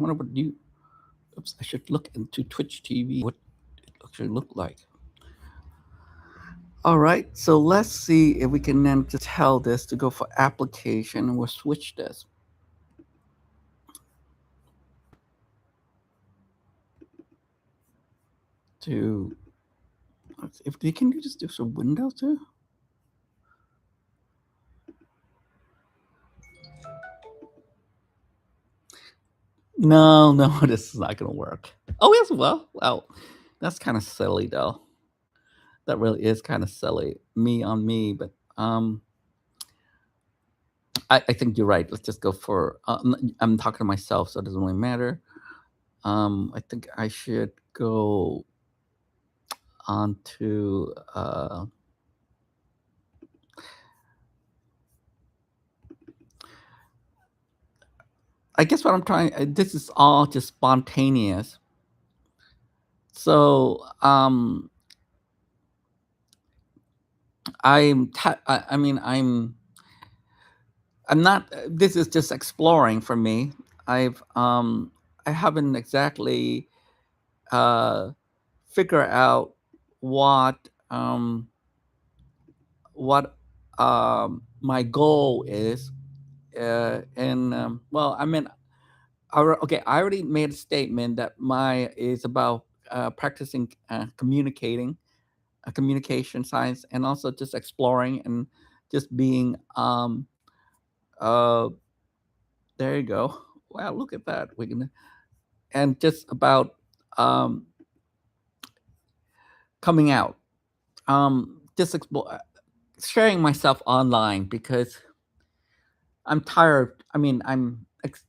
I wonder what you. Oops, I should look into Twitch TV. What it actually look like. All right, so let's see if we can then just tell this to go for application, and we'll switch this to. If they can you just do some Windows too. No, no, this is not gonna work. Oh yes, well, that's kind of silly though. That really is kind of silly. Me on me, but I think you're right. Let's just go for. I'm talking to myself, so it doesn't really matter. I think I should go on to. I guess what I'm trying. This is all just spontaneous. So I mean, I'm not. This is just exploring for me. I haven't exactly uh figure out what um what my goal is. And well, I mean, okay, I already made a statement that my is about practicing communication science, and also just exploring and just being uh there you go. Wow, look at that. We can and just about um coming out, just sharing myself online because I'm tired. I mean, I'm it's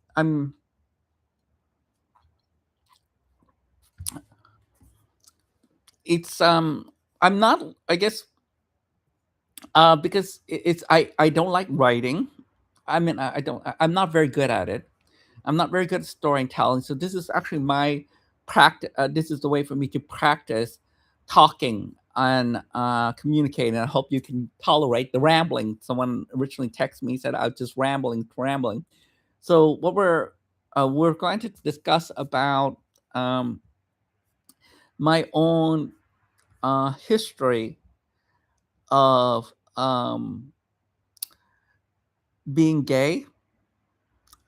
I'm not, I guess, because it's I don't like writing. I mean, I'm not very good at it. I'm not very good at storytelling. So this is actually my practice. This is the way for me to practice talking and communicating. I hope you can tolerate the rambling. Someone originally texted me, said I was just rambling. So what we're going to discuss about um, my own history of being gay.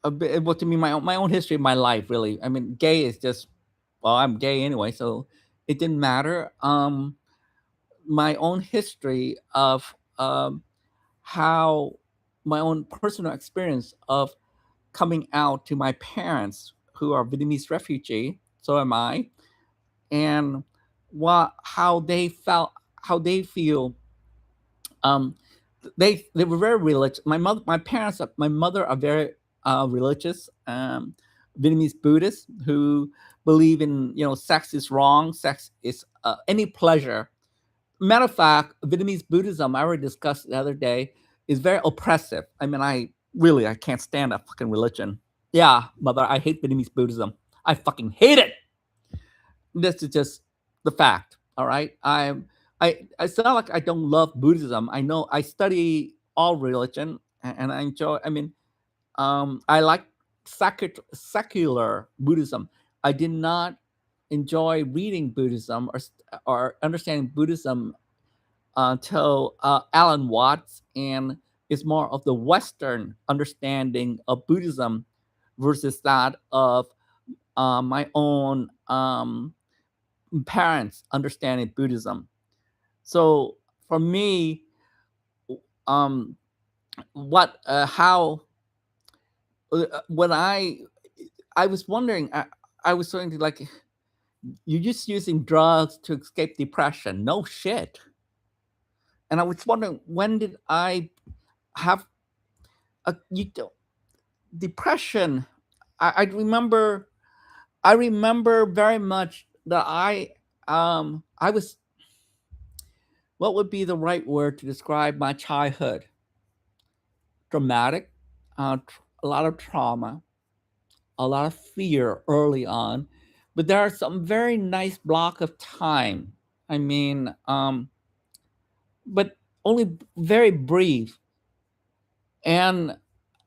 Well, to me, my own history of my life, really. I mean, gay is just, well, I'm gay anyway, so it didn't matter. My own history of how my own personal experience of coming out to my parents who are Vietnamese refugee, so am I, and what how they felt, how they feel. Um, they were very religious. My parents, my mother are very religious, Vietnamese Buddhists who believe in, sex is wrong, sex is any pleasure. Matter of fact, Vietnamese Buddhism, I already discussed the other day, is very oppressive. I mean, I can't stand that fucking religion. Yeah, mother, I hate Vietnamese Buddhism. I fucking hate it. This is just the fact. All right. It's not like I don't love Buddhism. I know I study all religion, and I enjoy. I mean, I like secular Buddhism. I did not enjoy reading Buddhism or understanding Buddhism until Alan Watts, and it's more of the Western understanding of Buddhism versus that of my own parents understanding Buddhism. So for me, um, what how when I was wondering, I was thinking like, you're just using drugs to escape depression. No shit. And I was wondering, when did I have a depression? I remember. I remember very much that I was, what would be the right word to describe my childhood? Dramatic, a lot of trauma, a lot of fear early on, but there are some very nice block of time. I mean, but only very brief. And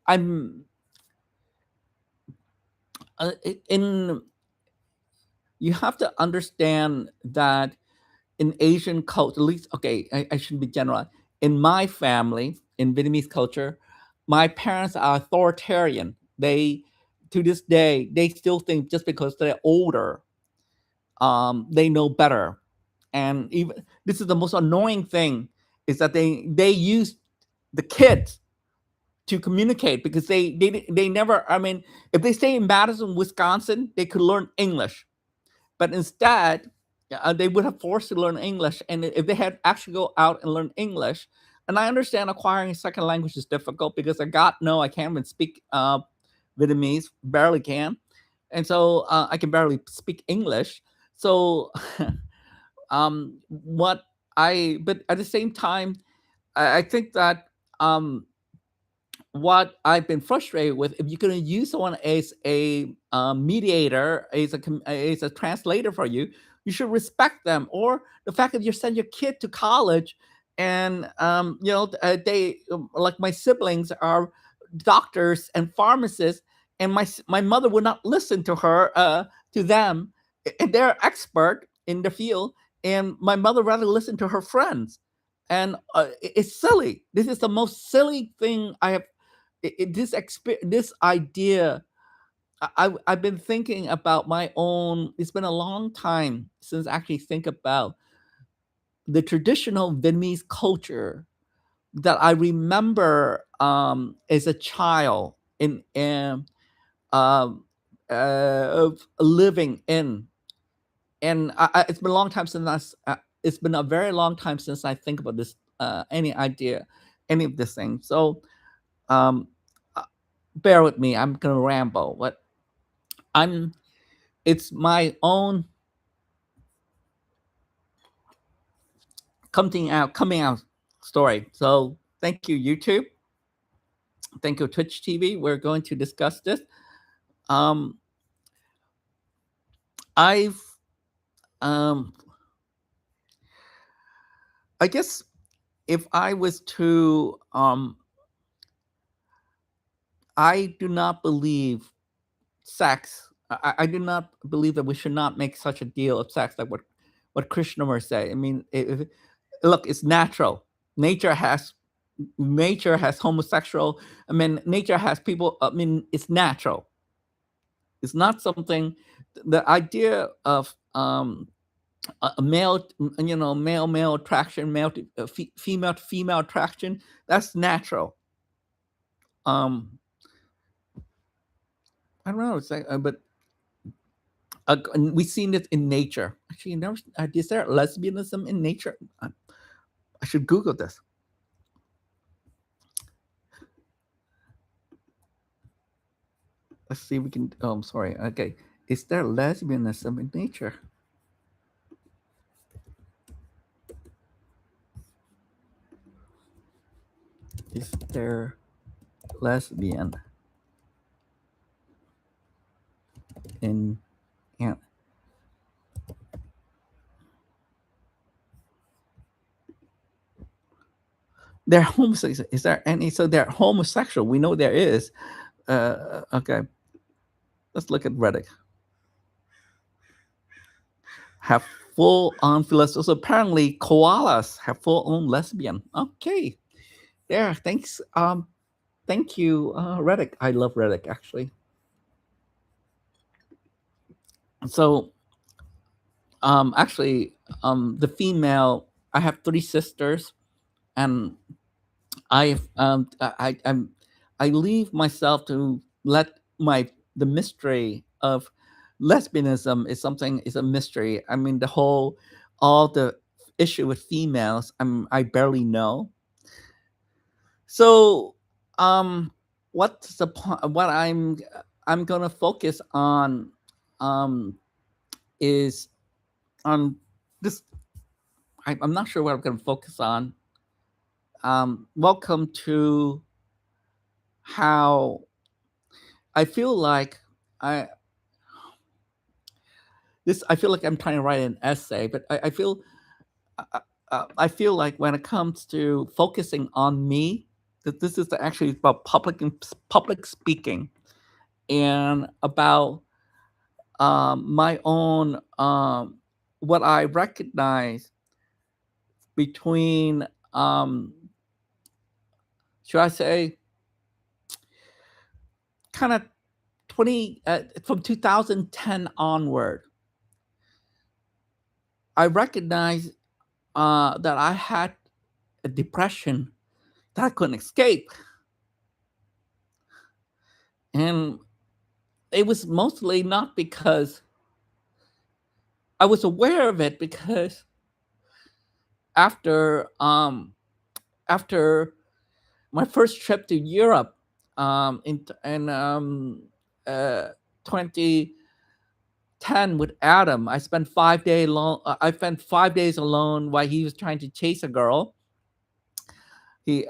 I'm in you have to understand that in Asian culture, at least, okay, I shouldn't be general. In my family, in Vietnamese culture, my parents are authoritarian. They, to this day, they still think just because they're older, they know better. And even this is the most annoying thing is that they use the kids to communicate because they never. I mean, if they stay in Madison, Wisconsin, they could learn English, but instead, they would have forced to learn English. And if they had actually go out and learn English, and I understand acquiring a second language is difficult because I got no, I can't even speak Vietnamese, barely can, and so I can barely speak English. So, what but at the same time, I think that what I've been frustrated with, if you're going to use someone as a mediator, as a translator for you, you should respect them. Or the fact that you send your kid to college, and they like my siblings are doctors and pharmacists, and my mother would not listen to her to them, and they're expert in the field, and my mother rather listen to her friends, and it's silly. This is the most silly thing I have this idea. I've been thinking about my own. It's been a long time since I actually think about the traditional Vietnamese culture that I remember as a child um, of living in. And it's been a long time since it's been a very long time since I think about this any idea, any of this thing. So um, uh, bear with me. I'm gonna ramble, but I'm. It's my own coming out story. So thank you, YouTube. Thank you, Twitch TV. We're going to discuss this. Um, I've um, I guess if I was to I do not believe sex. I do not believe that we should not make such a deal of sex, like what Krishnamur say. I mean, look, it's natural. Nature has nature has homosexual. I mean, nature has people. I mean, it's natural. It's not something. The idea of a male, male attraction, female to female attraction, that's natural. Um, I don't know. It's like, but and we've seen it in nature. Actually, never. Is there lesbianism in nature? I should Google this. Let's see if we can. Oh, I'm sorry. Okay, is there lesbianism in nature? Is there lesbian in yeah? They're homosexual. Is there any? So they're homosexual. We know there is. Okay, let's look at Reddit. Have full on philosophy. So apparently, koalas have full on lesbian. Okay, there. Thanks. Thank you, Reddit. I love Reddit actually. So, actually, the female. I have three sisters, and I leave myself to let my the mystery of lesbianism is a mystery. I mean, all the issue with females, I barely know. So, what's the point? What I'm gonna focus on um is on this. I'm not sure what I'm gonna focus on. Welcome to how I feel like I I feel like I'm trying to write an essay, but I feel like when it comes to focusing on me, that this is actually about public speaking, and about my own what I recognize between should I say kind of 20 from 2010 onward. I recognize that I had a depression that I couldn't escape, and it was mostly not because I was aware of it, because after after my first trip to Europe in uh, 2010 with Adam, I spent 5 days alone while he was trying to chase a girl. He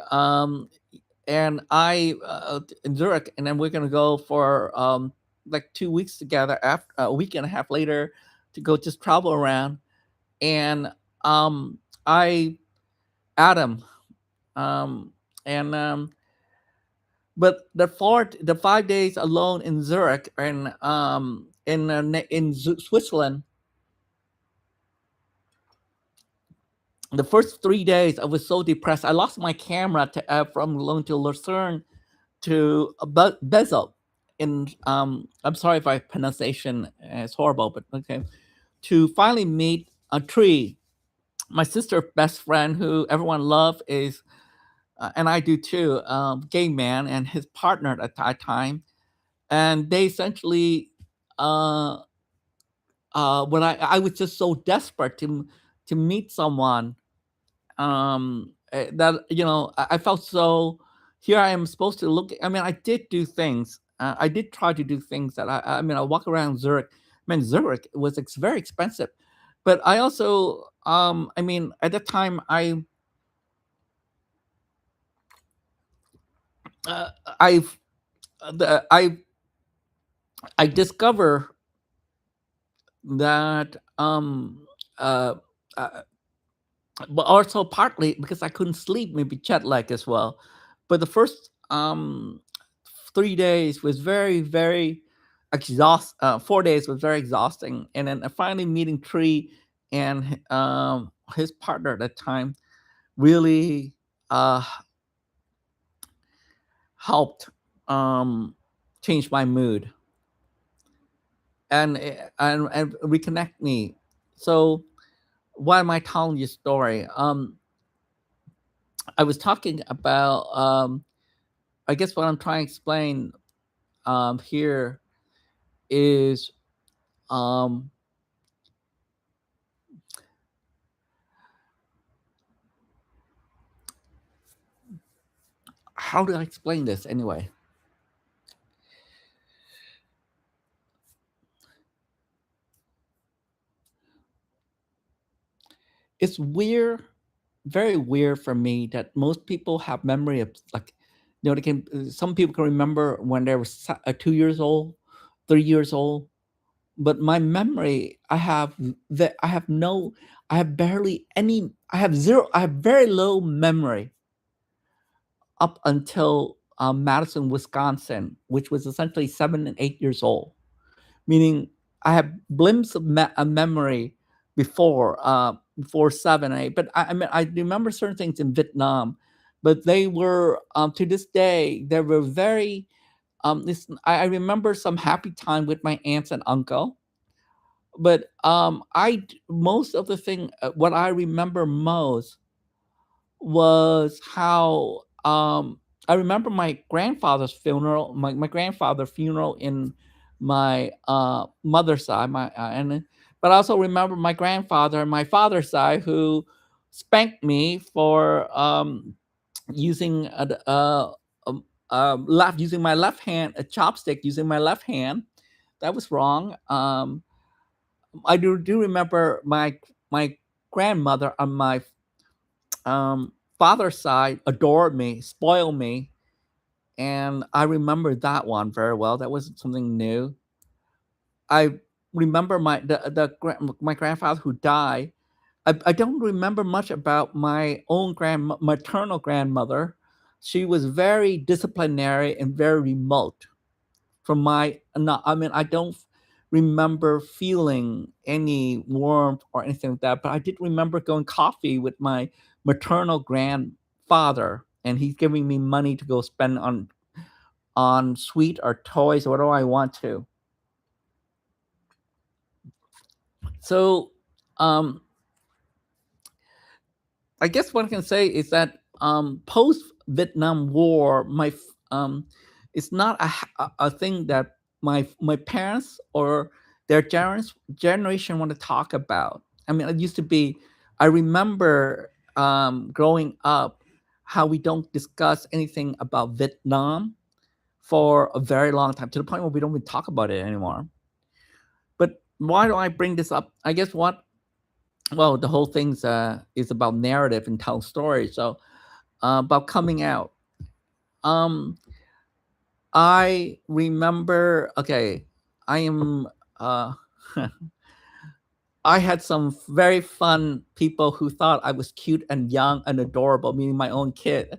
and I in Zurich, and then we're gonna go for like 2 weeks together. After a week and a half later, to go just travel around. And I Adam um, and but the 5 days alone in Zurich and Switzerland, the first 3 days I was so depressed. I lost my camera from London to Lucerne to Bezel. In I'm sorry if my pronunciation is horrible, but okay. To finally meet a tree, my sister's best friend, who everyone loved, is and I do too, gay man and his partner at that time, and they essentially uh when I was just so desperate to meet someone, that I felt so. Here I am supposed to look. I mean, I did do things. I did try to do things that I mean, I walk around Zurich. I mean, Zurich was very expensive, but I also I mean, at the time uh, I've I discover that uh, uh but also partly because I couldn't sleep, maybe jet lag as well. But the first 3 days was very 4 days was very exhausting, and then finally meeting Tree and his partner at that time really uh, helped um, change my mood and reconnect me. So why am I telling you a story? I was talking about I guess what I'm trying to explain here is um, how do I explain this anyway? It's weird, very weird for me that most people have memory of, like, they can. Some people can remember when they were 2 years old, 3 years old, but my memory, I have no, I have barely any, I have zero, I have very low memory up until Madison, Wisconsin, which was essentially 7 and 8 years old. Meaning, I have glimpses of a memory before 7 8. But I mean, I remember certain things in Vietnam, but they were to this day they were very. This I remember some happy time with my aunts and uncle, but most of the thing what I remember most was how I remember my grandfather's funeral, my grandfather's funeral in my mother's side, but I also remember my grandfather and my father's side who spanked me for using left using my left hand, a chopstick using my left hand. That was wrong. I do remember my grandmother on my father's side adored me, spoiled me, and I remember that one very well. That was something new. I remember my grandfather who died. I don't remember much about my own maternal grandmother. She was very disciplinary and very remote from my. No, I mean, I don't. remember feeling any warmth or anything like that, but I did remember going coffee with my maternal grandfather, and he's giving me money to go spend on sweet or toys or whatever I want to. So, um, I guess what I can say is that post Vietnam War, it's not a thing that my parents or their generation want to talk about. I mean, it used to be. I remember growing up how we don't discuss anything about Vietnam for a very long time, to the point where we don't even talk about it anymore. But why do I bring this up? I guess what well, the whole thing's is about narrative and telling stories. So about coming out. Um, I remember. Okay, I am. Uh, I had some very fun people who thought I was cute and young and adorable, meaning my own kid.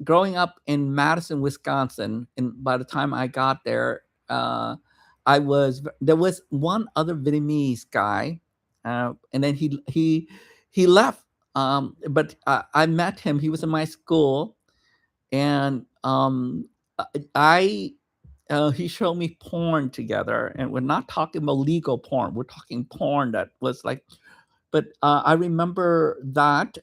Growing up in Madison, Wisconsin, and by the time I got there, there was one other Vietnamese guy, and then he left. But I met him. He was in my school, and I he showed me porn together, and we're not talking about legal porn. We're talking porn that was like. But I remember that.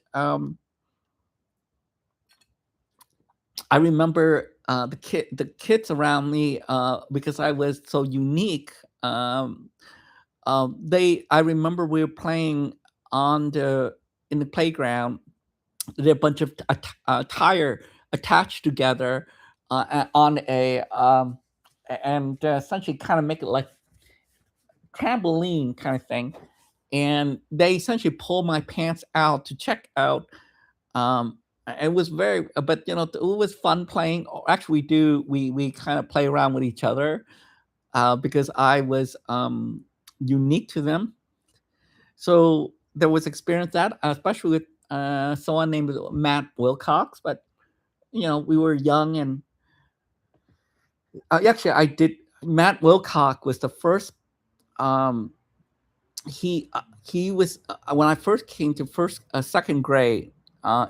I remember the kids around me because I was so unique. Um, I remember we were playing on the in the playground. There are a bunch of tire attached together on and essentially kind of make it like trampoline kind of thing. And they essentially pulled my pants out to check out. It was very, but it was fun playing. Actually, we kind of play around with each other because I was unique to them. So there was experience that, especially with someone named Matt Wilcox. But we were young, and actually, I did. Matt Wilcox was the first. Um, he was when I first came to first second grade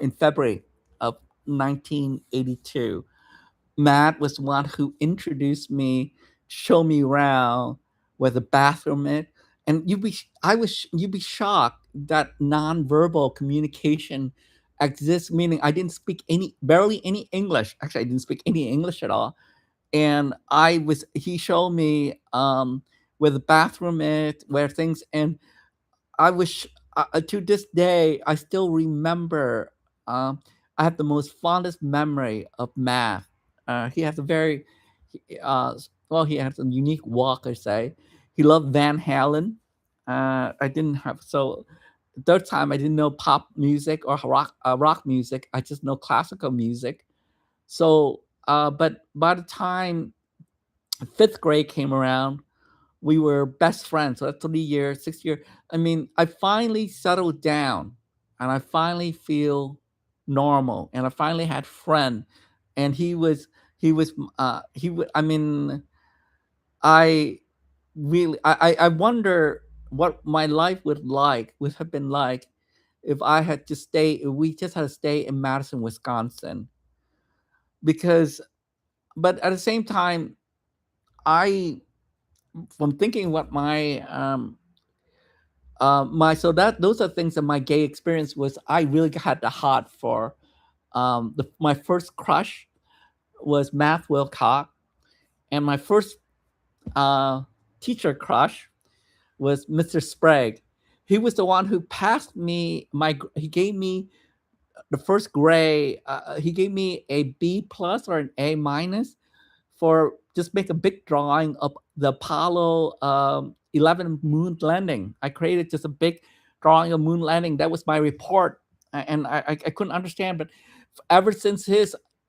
in February of 1982. Matt was the one who introduced me, showed me around where the bathroom is, and you'd be shocked that nonverbal communication exists. Meaning, I didn't speak barely any English. Actually, I didn't speak any English at all, and he showed me where the bathroom is, where things, and I wish to this day I still remember. Um, I have the most fondest memory of math. He has a very, well, he has a unique walk. I say, he loved Van Halen. I didn't have so. Third time I didn't know pop music or rock music. I just know classical music. So, but by the time fifth grade came around, we were best friends. So that's 3 years, 6 years. I mean, I finally settled down, and I finally feel normal, and I finally had friend, and I mean, I I wonder what my life would have been like if if we just had to stay in Madison, Wisconsin, because, but at the same time, I from thinking what my so that those are things that my gay experience was. I really had the heart for my first crush was Math Wilcock, and my first uh, teacher crush was Mr. Sprague. He was the one who passed me he gave me the first grade. He gave me a B plus or an A minus for just make a big drawing of the Apollo 11 moon landing. I created just a big drawing of moon landing. That was my report, and I couldn't understand. But ever since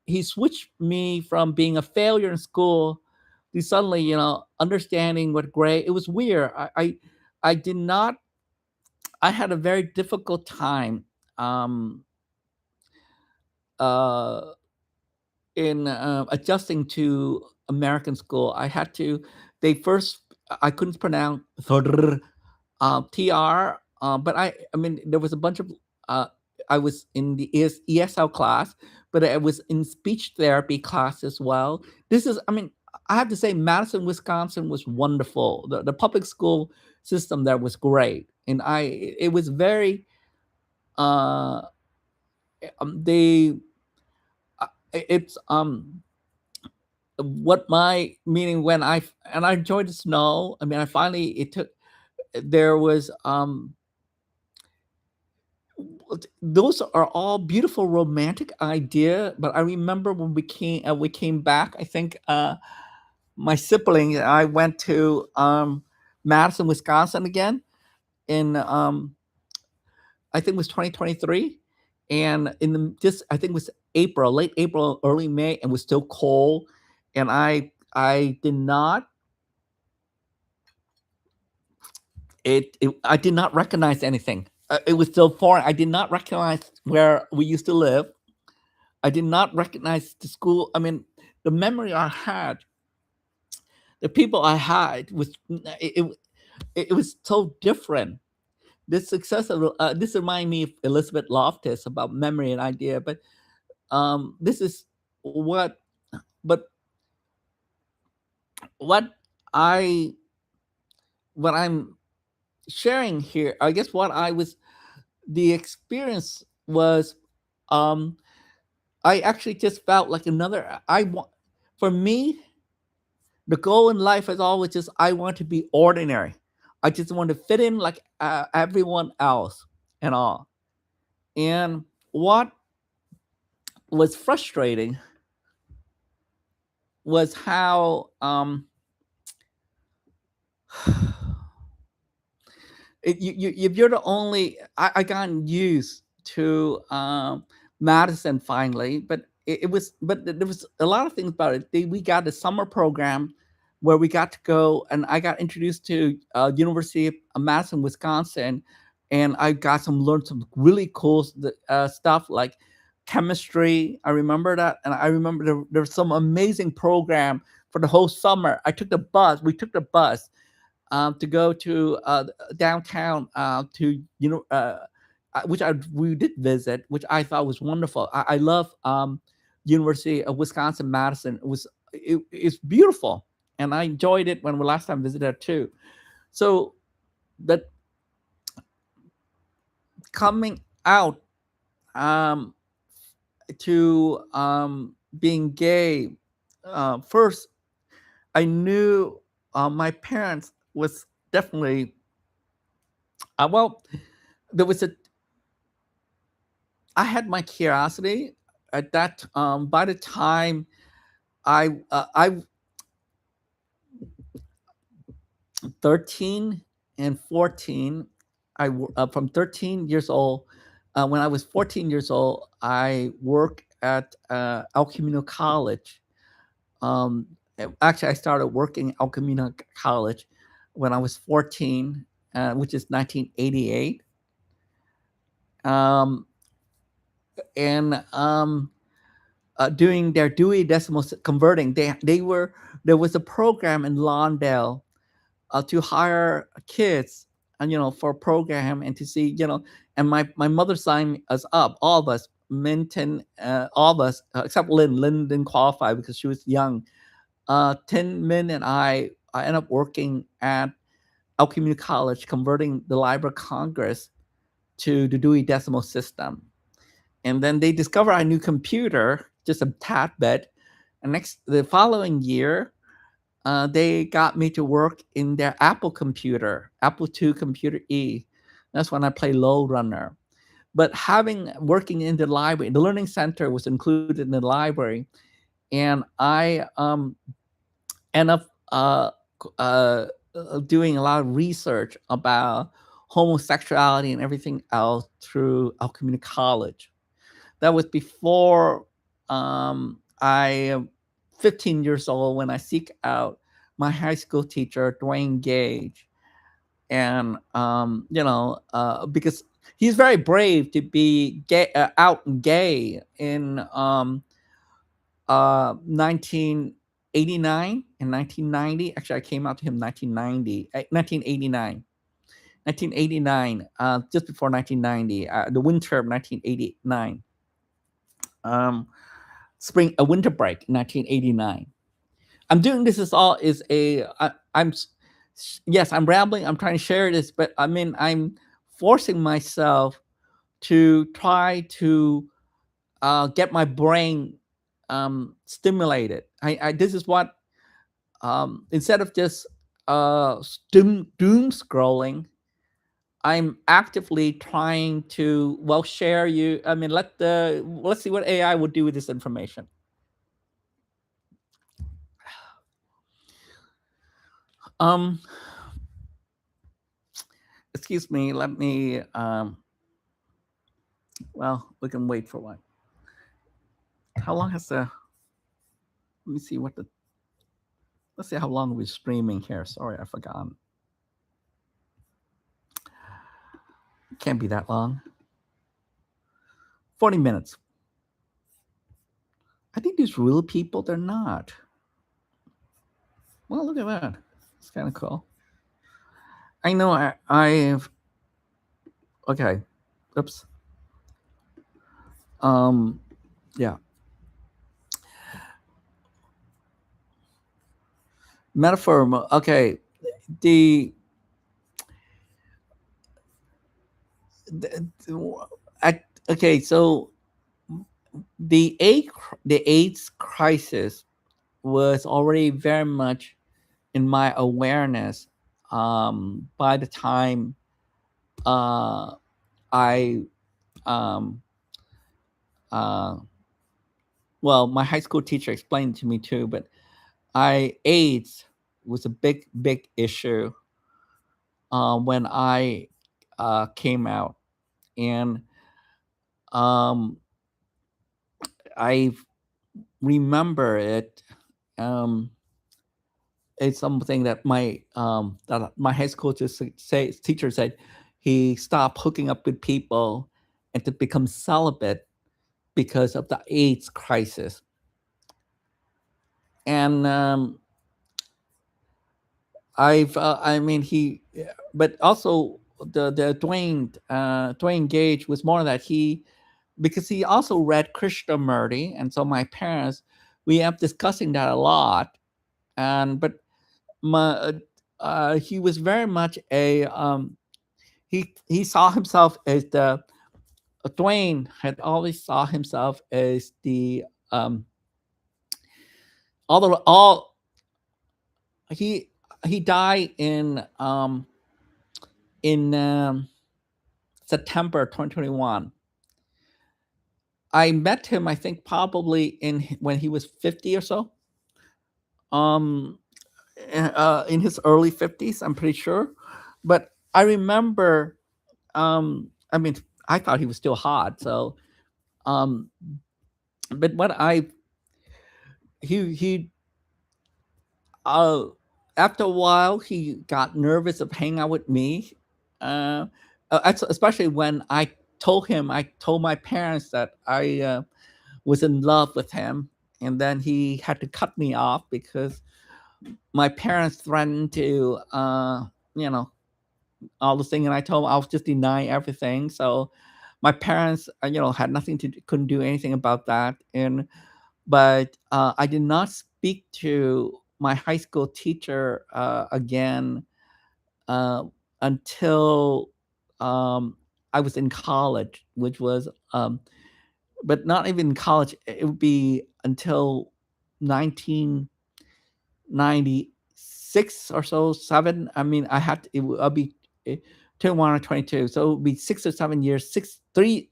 he switched me from being a failure in school to suddenly, understanding what gray. It was weird. I did not. I had a very difficult time. Um, uh, in adjusting to American school. I had to. They first I couldn't pronounce TR, but I mean, there was a bunch of, uh, I was in the ESL class, but I was in speech therapy class as well. This is, I mean, I have to say, Madison, Wisconsin was wonderful. The public school system there was great, and it was very, uh, they, it's what my meaning when and I enjoyed the snow. I mean, I finally it took there was those are all beautiful romantic idea, but I remember when we came back, I think my sibling and I went to Madison, Wisconsin again in I think it was 2023, and in the just I think it was April, late April, early May, and it was still cold, and I did not I did not recognize anything. It was still foreign. I did not recognize where we used to live. I did not recognize the school. I mean, the memory I had, the people I had was it was so different. This success of this reminded me of Elizabeth Loftus about memory and idea, but this is what but what I what I'm sharing here. I guess what I was the experience was um I actually just felt like another I want for me the goal in life is always just I want to be ordinary. I just want to fit in like everyone else and all. And what was frustrating was how if you're the only I got used to Madison finally, but it was but there was a lot of things about it. We got the summer program where we got to go, and I got introduced to University of Madison, Wisconsin, and I got some learned some really cool stuff like chemistry. I remember that, and I remember there was some amazing program for the whole summer. I took the bus. We took the bus to go to downtown to which we did visit, which I thought was wonderful. I love University of Wisconsin Madison. It's beautiful, and I enjoyed it when we last time visited there too. So that coming out um, to being gay, first I knew my parents was definitely well. There was a I had my curiosity at that. By the time I 13 and 14, from 13 years old. When I was 14 years old, I worked at El Camino College. Um, Actually, I started working at El Camino College when I was 14, which is 1988. Um, and Doing their Dewey Decimal converting. They were there was a program in Lawndale to hire kids and for a program and to see and my mother signed us up, all of us, Minton, all of us except Lynn. Lynn didn't qualify because she was young. Tin Min and I ended up working at El Community College converting the Library of Congress to the Dewey Decimal System. And then they discovered I knew computer just a tad bit. And the following year, they got me to work in their Apple computer, Apple II Computer E. That's when I played Low Runner. But working in the library, the learning center was included in the library, and I end up doing a lot of research about homosexuality and everything else through our community college. That was before I am 15 years old when I seek out my high school teacher, Dwayne Gage. And, because he's very brave to be gay, out and gay in 19. 1989 and 1990. Actually, I came out to him 1990, 1989. 1989, just before 1990, the winter of 1989, um, spring, a winter break, 1989. I'm doing this as all is a, I'm, yes, I'm rambling. I'm trying to share this, but I mean, I'm forcing myself to try to get my brain stimulated. This is what, instead of just doom scrolling, I'm actively trying to, well, share you. I mean, let's see what AI will do with this information. Um, excuse me. Let me. Well, we can wait for one. How long has the? Let me see what the. Let's see how long we're streaming here. Sorry, I forgot. Can't be that long. 40 minutes. I think these real people. They're not. Well, look at that. It's kind of cool. I know. I've. Okay. Oops. Yeah. Metaphor. Okay. The okay, so the AIDS crisis was already very much in my awareness by the time uh, I um, uh, well, my high school teacher explained it to me too, but I AIDS was a big issue when I came out, and um, I remember it. Um, it's something that my high school teacher said he stopped hooking up with people and to become celibate because of the AIDS crisis. And I mean but also the Dwayne Gage was more that he, because he also read Krishnamurti, and so my parents, we have discussing that a lot. And but my he was very much a he saw himself as the Dwayne had always saw himself as the um all he he died in September 2021. I met him, I think, probably when he was 50 or so. Um in his early 50s, I'm pretty sure. But I remember, I mean, I thought he was still hot, so um but what I he uh after a while he got nervous of hanging out with me, uh especially when I told my parents that I was in love with him, and then he had to cut me off because my parents threatened to you know, all the thing, and I told him I was just denying everything. So my parents, had nothing to couldn't do anything about that. And but I did not speak to my high school teacher again uh, until I was in college, which was, but not even in college. It would be until 1996 or so, seven. I mean, I'll be 21 or 22, so it would be 6 or 7 years, six, three.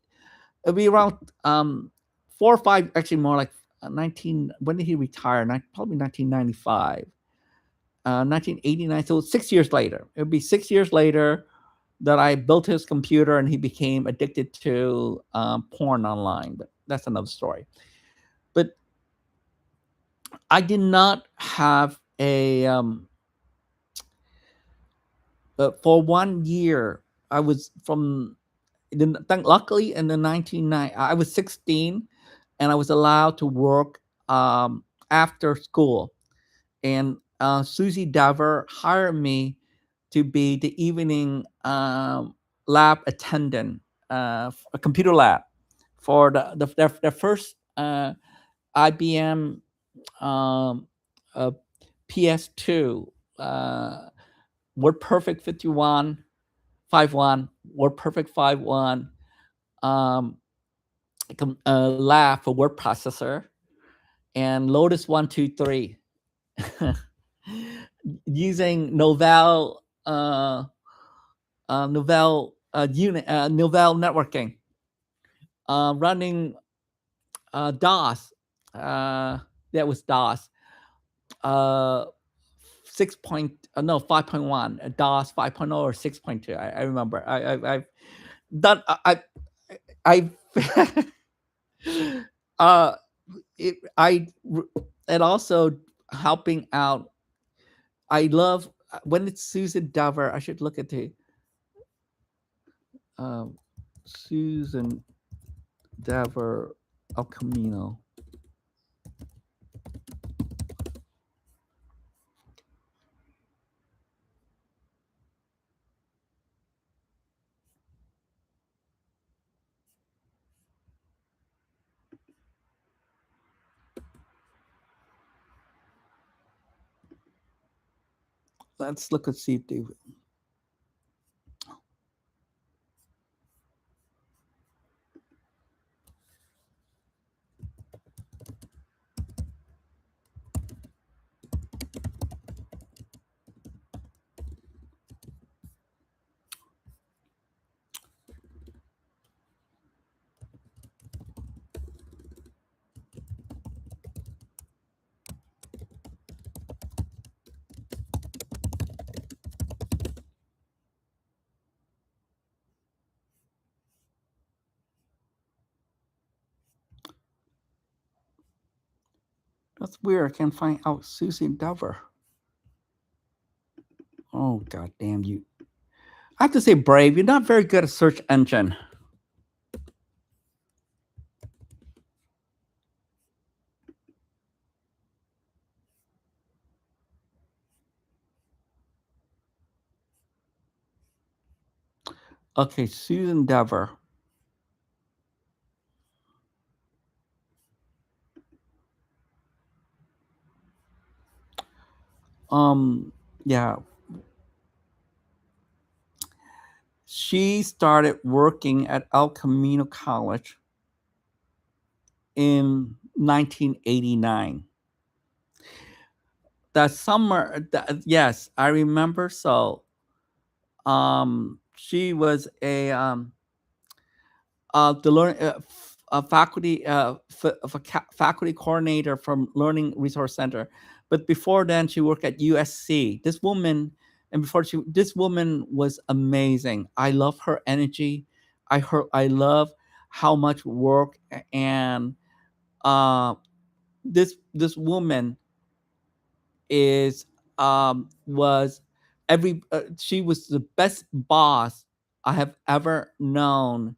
It'll be around 4 or 5, actually more like 19. When did he retire? Probably 1995, 1989. So 6 years later, it would be 6 years later that I built his computer and he became addicted to porn online. But that's another story. But I did not have for 1 year. I was from luckily in the 1990, I was 16 and I was allowed to work after school. and Susie Dever hired me to be the evening lab attendant, a computer lab for their first IBM um, uh, PS2, uh, WordPerfect 51, WordPerfect 51, um, lab for word processor, and Lotus 123. Using Novell Novell unit Novell networking, running DOS. That was DOS. Uh, 6 point no 5.1, DOS 5.0 or 6.2. I remember. I've done. I uh it I and also helping out. I love when it's Susan Dover. I should look at the um, Susan Dever El Camino. Let's look and see if they. That's weird. I can't find out Susan Dever. Oh god damn you! I have to say, Brave, you're not very good at search engine. Okay, Susan Dever. Yeah, she started working at El Camino College in 1989. That summer, yes, I remember. So, she was the learn faculty faculty coordinator from Learning Resource Center, but before then she worked at USC. This woman, and before this woman was amazing. I love her energy. I love how much work and uh, this woman is was she was the best boss I have ever known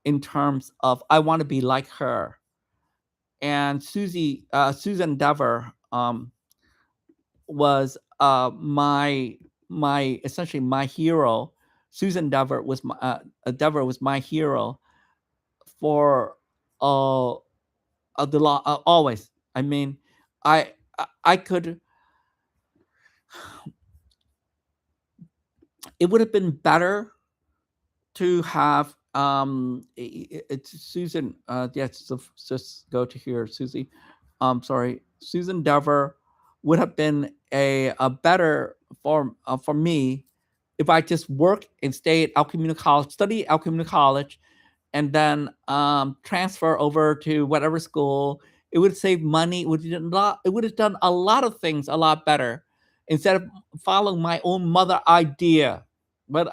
in terms of I want to be like her. And Susan Dever was my essentially my hero. Susan Dever was Dever was my hero for uh, the law always. I mean, I could. It would have been better to have it's Susan. Yes, so just go to here, Susie. Sorry, Susan Dever would have been a better for me if I just work and stay at El Camino College, study at El Camino College, and then transfer over to whatever school. It would save money. It would have done a lot of things a lot better instead of following my own mother idea. But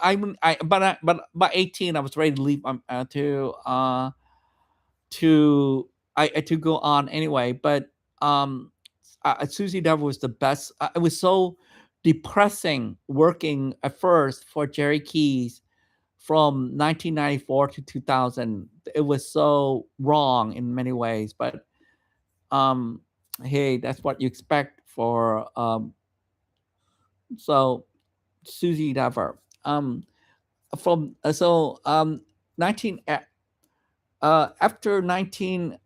but by 18, I was ready to leave to go on anyway. But Susie Dever was the best. It was so depressing working at first for Jerry Keys from 1994 to 2000. It was so wrong in many ways, but um, hey, that's what you expect for so Susie Dever. From so 19 after 19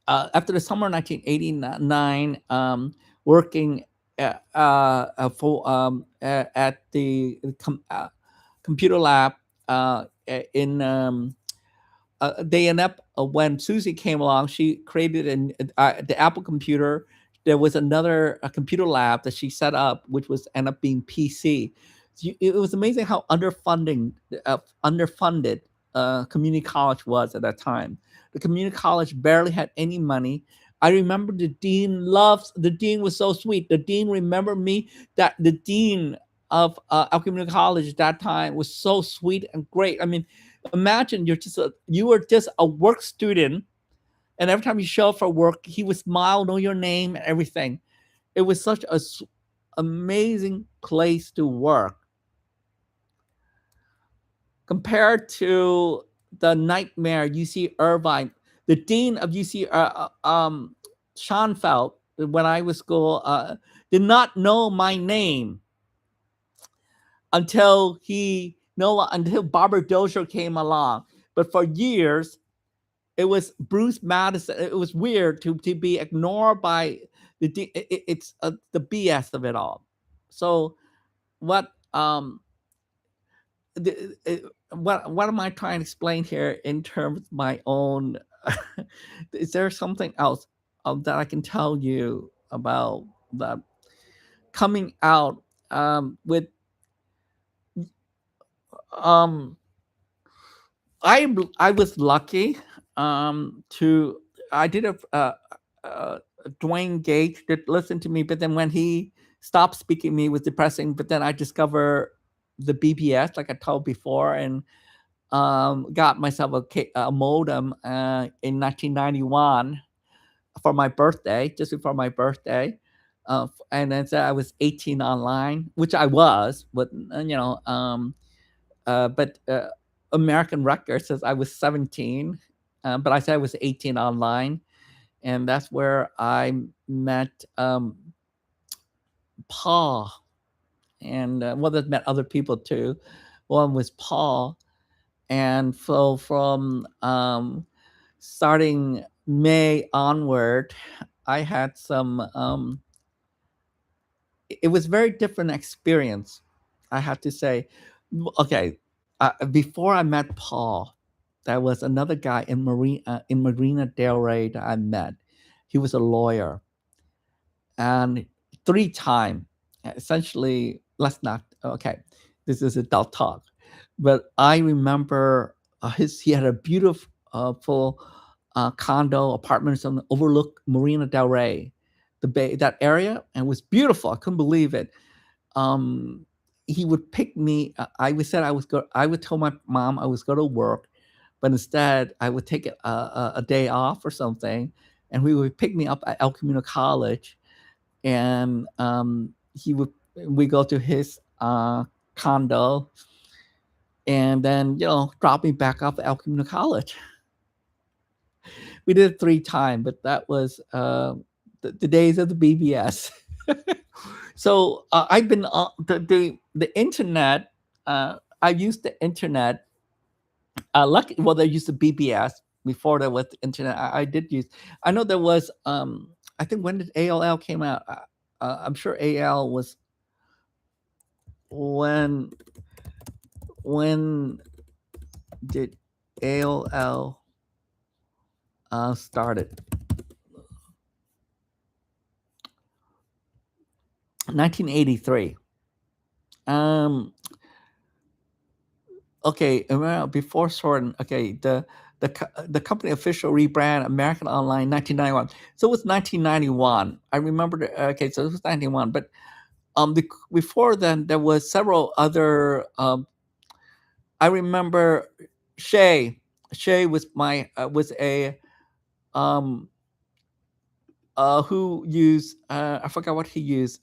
after the summer 1989, working at the computer lab in they end up when Susie came along, she created the Apple computer. There was another computer lab that she set up, which was end up being PC. It was amazing how underfunded community college was at that time. The community college barely had any money. I remember the dean was so sweet. The dean remembered me. That the dean of our community college at that time was so sweet and great. I mean, imagine you were just a work student, and every time you show up for work, he would smile, know your name, and everything. It was such a amazing place to work compared to the nightmare UC Irvine. The dean of UC Schoenfeld, when I was school, did not know my name until Barbara Dozier came along. But for years, it was Bruce Madison. It was weird to be ignored by it's the BS of it all. So what what am I trying to explain here in terms of my own? Is there something else that I can tell you about that coming out with um I was lucky to I did Dwayne Gage did listen to me, but then when he stopped speaking to me, it was depressing. But then I discovered the BBS, like I told before, and got myself a modem in 1991 for my birthday, just before my birthday. And then said I was 18 online, which I was, but but American Record says I was 17, but I said I was 18 online, and that's where I met Paul, and well, that met other people too. One was Paul, and so from starting May onward, I had some. It was very different experience, I have to say. Okay, before I met Paul, there was another guy in Marina Del Rey that I met. He was a lawyer, and 3 time, essentially. Let's not. Okay, this is adult talk, but I remember he had a beautiful full condo apartments on overlook Marina Del Rey, the bay, that area, and it was beautiful. I couldn't believe it. um he would pick me. I would said I would tell my mom I was going to work, but instead I would take a day off or something, and he would pick me up at El Camino College, and he would we go to his condo, and then drop me back off at El Camino College. We did it 3 times, but that was the days of the BBS. So I've been on the internet. I've used the internet. Lucky, well, they used the BBS before there was the internet. I did use. I know there was. I think when did AOL came out? I'm sure AL was when. When did AOL started? 1983. Um, okay, before Sorton, okay, the company official rebrand American Online 1991. So it was 1991. I remember. Okay, so it was 91. But before then, there was several other. I remember Shay. Shay was was a um who used I forgot what he used.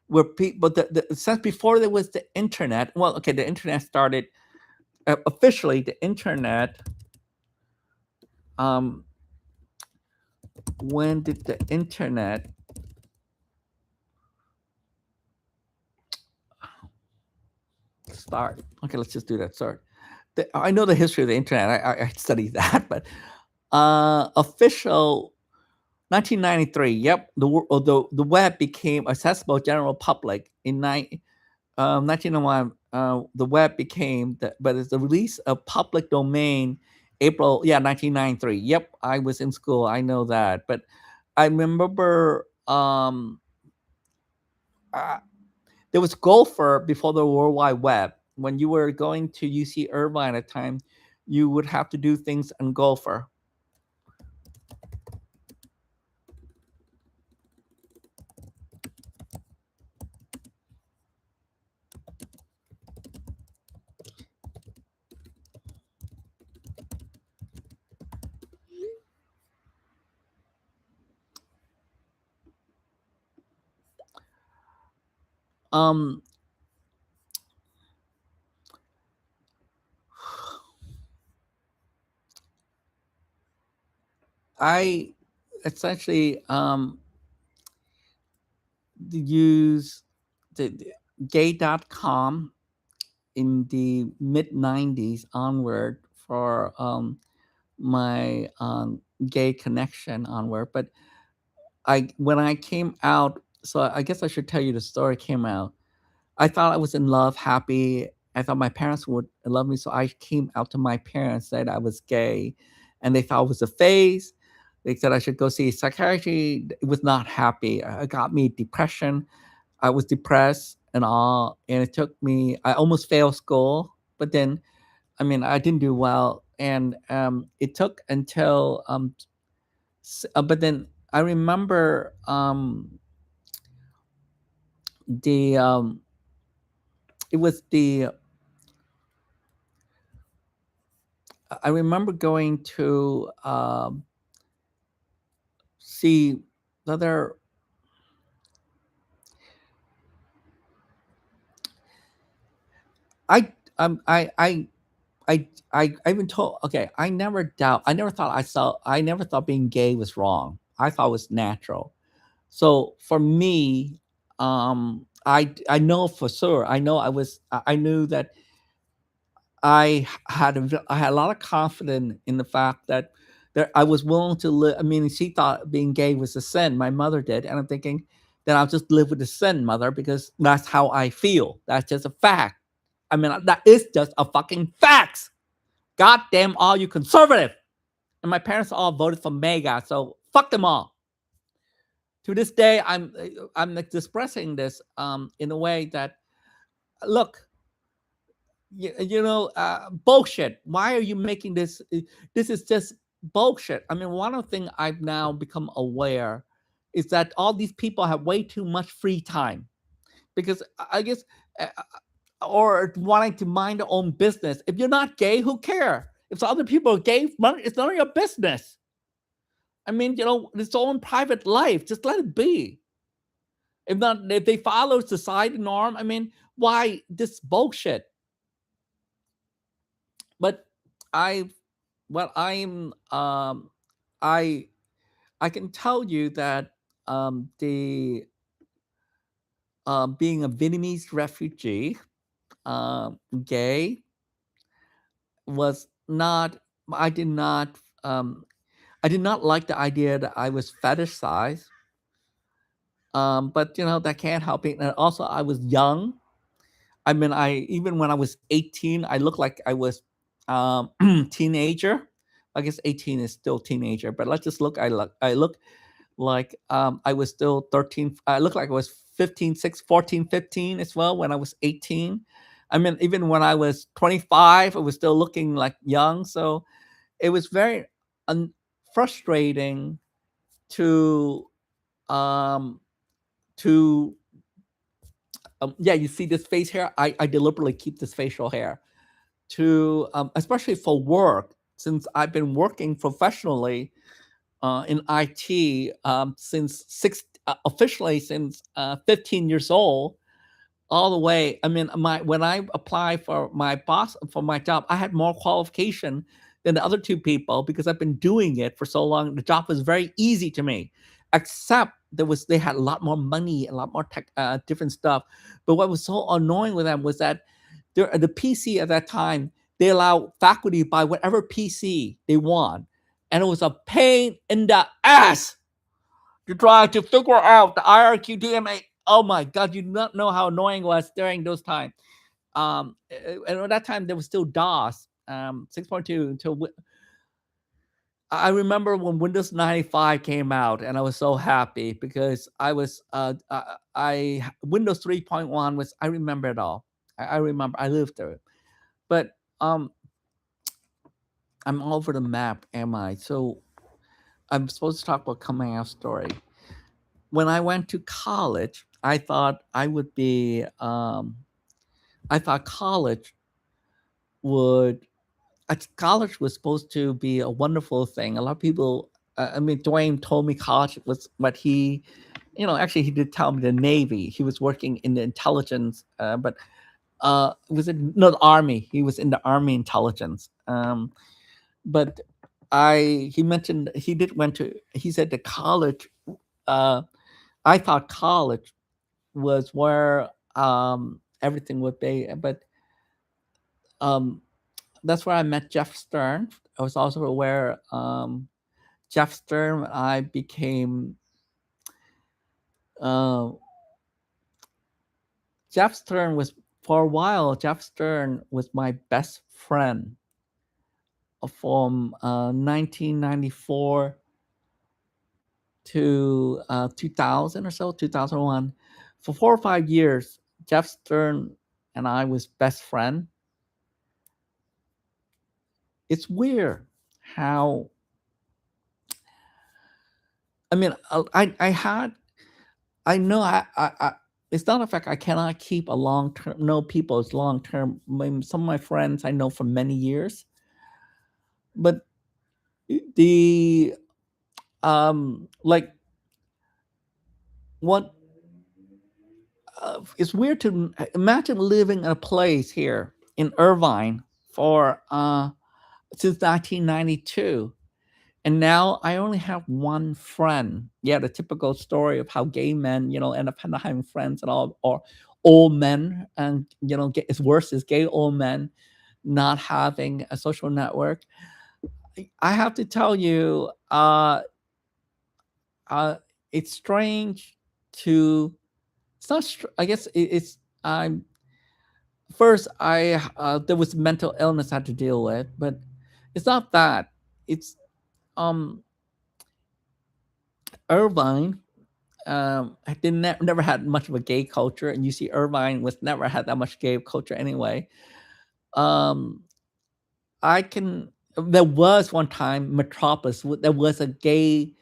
Where people the since before there was the internet. Well, okay, the internet started officially. The internet. Um, when did the internet start. Okay, let's just do that. Start. I know the history of the internet. I studied that, but official 1993. Yep, the web became accessible general public in 1901. The web became but it's the release of public domain April, yeah, 1993. Yep, I was in school. I know that, but I remember uh, there was Gopher before the World Wide Web. When you were going to UC Irvine at the time, you would have to do things on Gopher. Um, I essentially use the gay.com in the mid 90s onward for my gay connection onward. But when I came out, so I guess I should tell you the story came out. I thought I was in love, happy. I thought my parents would love me, so I came out to my parents, said I was gay, and they thought it was a phase. They said I should go see a psychiatry. It was not happy. It got me depression. I was depressed and all, and it took me. I almost failed school, but then, I mean, I didn't do well, and it took until but then I remember the it was the I remember going to see other. I I I even told. Okay, I never doubt. I never thought I saw. I never thought being gay was wrong. I thought it was natural. So for me, I know for sure. I know I was. I knew that I had a lot of confidence in the fact that I was willing to live. I mean, she thought being gay was a sin. My mother did, and I'm thinking that I'll just live with the sin, mother, because that's how I feel. That's just a fact. I mean, that is just a fucking fact. God damn all you conservative. And my parents all voted for MAGA, so fuck them all. To this day, I'm expressing this in a way that, look, bullshit. Why are you making this? This is just bullshit. I mean, one of the things I've now become aware is that all these people have way too much free time because I guess, uh, or wanting to mind their own business. If you're not gay, who care? If some other people are gay, it's none of your business. I mean, it's their own private life. Just let it be. If not, if they follow society norm, I mean, why this bullshit? But I, well, I, I can tell you that the being a Vietnamese refugee, gay, was not. I did not. Um, I did not like the idea that I was fetishized. But that can't help it. And also, I was young. I mean, I even when I was 18, I looked like I was teenager. I guess 18 is still teenager, but let's just look. I look like I was still 13. I look like I was 15, 6, 14, 15 as well when I was 18. I mean, even when I was 25, I was still looking like young. So it was very frustrating to um to yeah, you see this face hair. I deliberately keep this facial hair to especially for work, since I've been working professionally in IT since officially since 15 years old, all the way. I mean, my when I applied for my boss for my job, I had more qualification than the other two people because I've been doing it for so long. The job was very easy to me, except they had a lot more money, a lot more tech, different stuff. But what was so annoying with them was that the PC at that time, they allow faculty to buy whatever PC they want, and it was a pain in the ass to try to figure out the IRQ DMA. Oh my god, you do not know how annoying it was during those times. And at that time there was still DOS, 6.2 until I remember when Windows 95 came out, and I was so happy because I Windows 3.1 was, I remember it all. I remember I lived through it. But um, I'm all over the map, am I? So I'm supposed to talk about coming out story. When I went to college, I thought I would be. I thought would college was supposed to be a wonderful thing. A lot of people. I mean, Dwayne told me college was what he, actually he did tell me the Navy. He was working in the intelligence, but it was in no the Army. He was in the Army intelligence. But he mentioned he did went to. He said the college. Uh, I thought college was where everything would be, but um, that's where I met Jeff Stern. I was also where Jeff Stern. I became uh, Jeff Stern was for a while. Jeff Stern was my best friend from 1994 to 2000 or so, 2001. For 4 or 5 years, Jeff Stern and I was best friend. It's weird how, I mean, I had, I know it's not a fact I cannot keep a long term, know people as long term. Some of my friends I know for many years, but the, like, what, it's weird to imagine living in a place here in Irvine for, since 1992. And now I only have one friend. Yeah, the typical story of how gay men, end up not having friends at all, or old men, and it's worse is gay old men not having a social network. I have to tell you, uh, it's strange to. It's not. I guess it's. I'm first. There was mental illness I had to deal with, but it's not that. It's um Irvine. I didn't never had much of a gay culture, and you see Irvine was never had that much gay culture anyway. Um, I can. There was one time Metropolis. There was a gay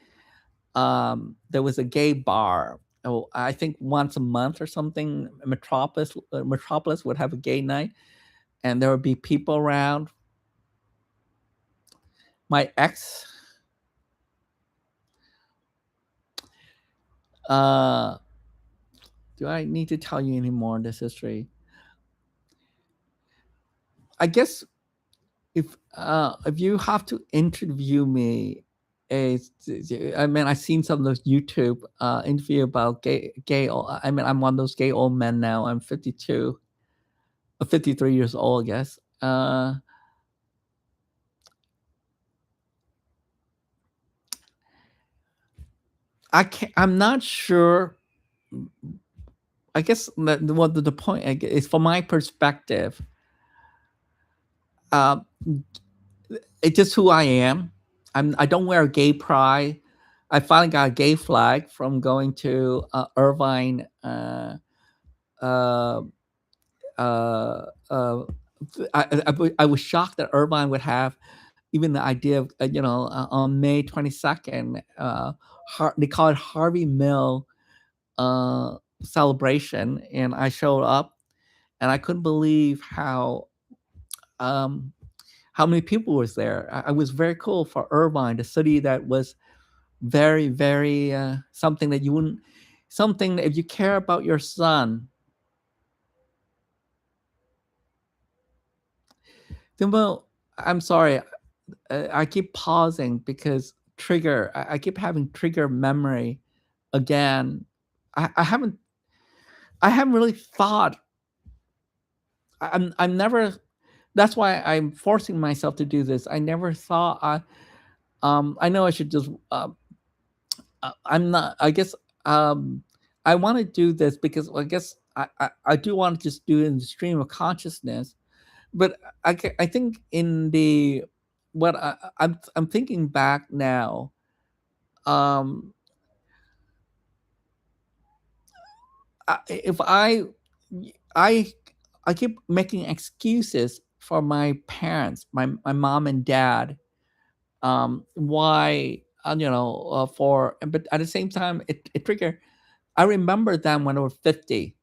bar. Oh, I think once a month or something. Metropolis would have a gay night, and there would be people around. My ex. Uh, do I need to tell you any more in this history? I guess if you have to interview me, I mean, I've seen some of those YouTube interview about I mean, I'm one of those gay old men now. I'm 52, 53 years old, I guess. I can't. I'm not sure. I guess what the point is, from my perspective, uh, it's just who I am. I don't wear a gay pride. I finally got a gay flag from going to Irvine. Uh, uh, uh, I was shocked that Irvine would have even the idea of, on May 22nd, they call it Harvey Mill celebration, and I showed up, and I couldn't believe um, how many people was there. I was very cool for Irvine, the city that was very, very something that you wouldn't, something that if you care about your son. Well, I'm sorry. I keep pausing because trigger. I keep having trigger memory again. I haven't. I haven't really thought. I'm never. That's why I'm forcing myself to do this. I never thought I know I should just I'm not. I guess um, I want to do this because I guess I do want to just do it in the stream of consciousness. But I think in the what I'm thinking back now. Um, if I I keep making excuses for my parents, my mom and dad. Why for but at the same time it trigger. I remember them when I was 50.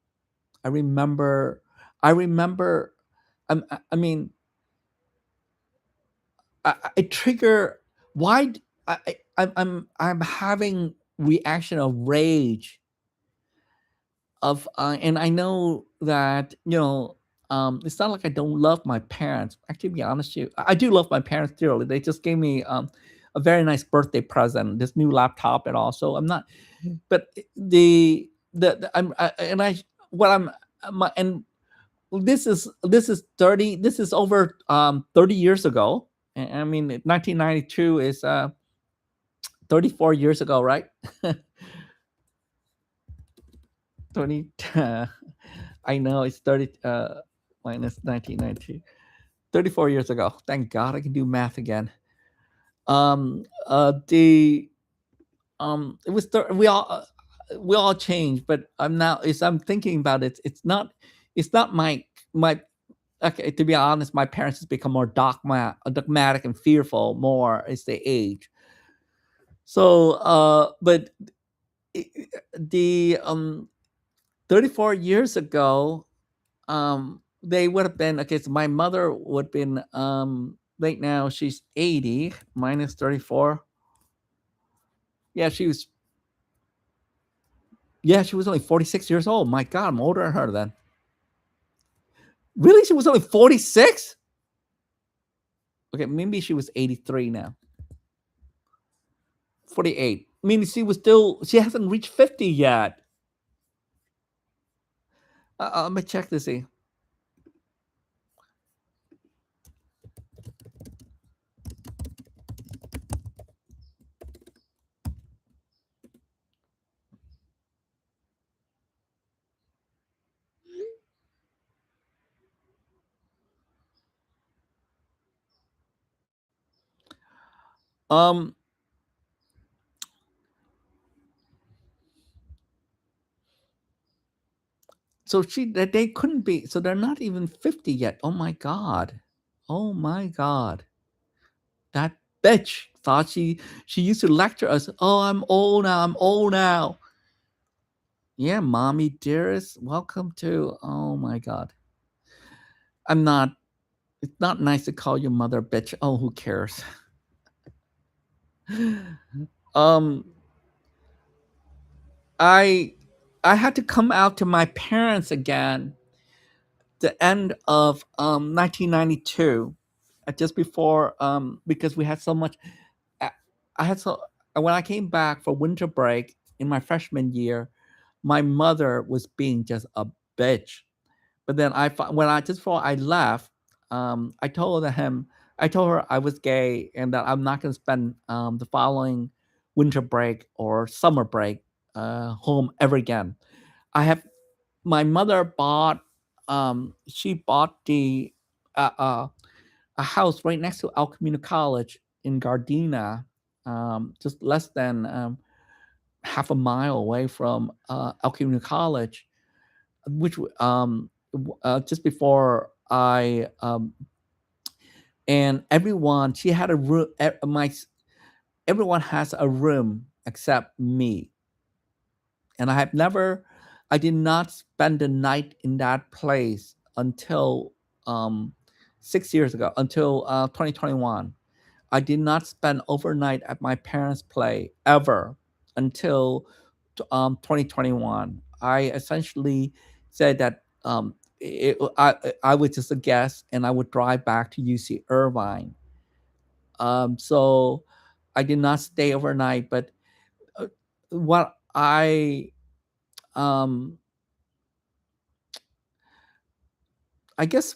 I remember I remember I mean it trigger why I'm having reaction of rage of and I know that it's not like I don't love my parents. Actually, to be honest with you, I do love my parents dearly. They just gave me a very nice birthday present, this new laptop, and also I'm not. But the I'm and I what I'm my and this is 30. This is over 30 years ago. I mean, 1992 is 34 years ago, right? 20. I know it's 30 minus 1992. 34 years ago. Thank God I can do math again. The it was we all changed, but I'm now as I'm thinking about it, it's not my okay, to be honest, my parents has become more dogmatic and fearful more as they age. So but i- the 34 years ago, they would have been okay. So my mother would have been right now she's 80 minus 34. Yeah, she was only 46 years old. My God, I'm older than her then. Really, she was only 46. Okay, maybe she was 83 now. 48. I mean, she hasn't reached 50 yet. Let me check to see. Um, so they couldn't be. So they're not even 50 yet. Oh my God. Oh my God. That bitch thought she used to lecture us. Oh, I'm old now. I'm old now. Yeah, mommy dearest, welcome to. Oh my God. I'm not. It's not nice to call your mother a bitch. Oh, who cares? um, I I had to come out to my parents again the end of 1992, just before because we had so much. I I had so when I came back for winter break in my freshman year, my mother was being just a bitch. But then when I just before I left, I told her I was gay and that I'm not going to spend the following winter break or summer break home ever again. I have my mother bought she bought the uh, uh, a house right next to El Camino College in Gardena, just less than half a mile away from El Camino College, which just before I and everyone she had a room. Everyone has a room except me, and I did not spend the night in that place until um 6 years ago, until 2021. I did not spend overnight at my parents' place ever until 2021. I essentially said that I was just a guest and I would drive back to UC Irvine. So I did not stay overnight. But uh, what um, I guess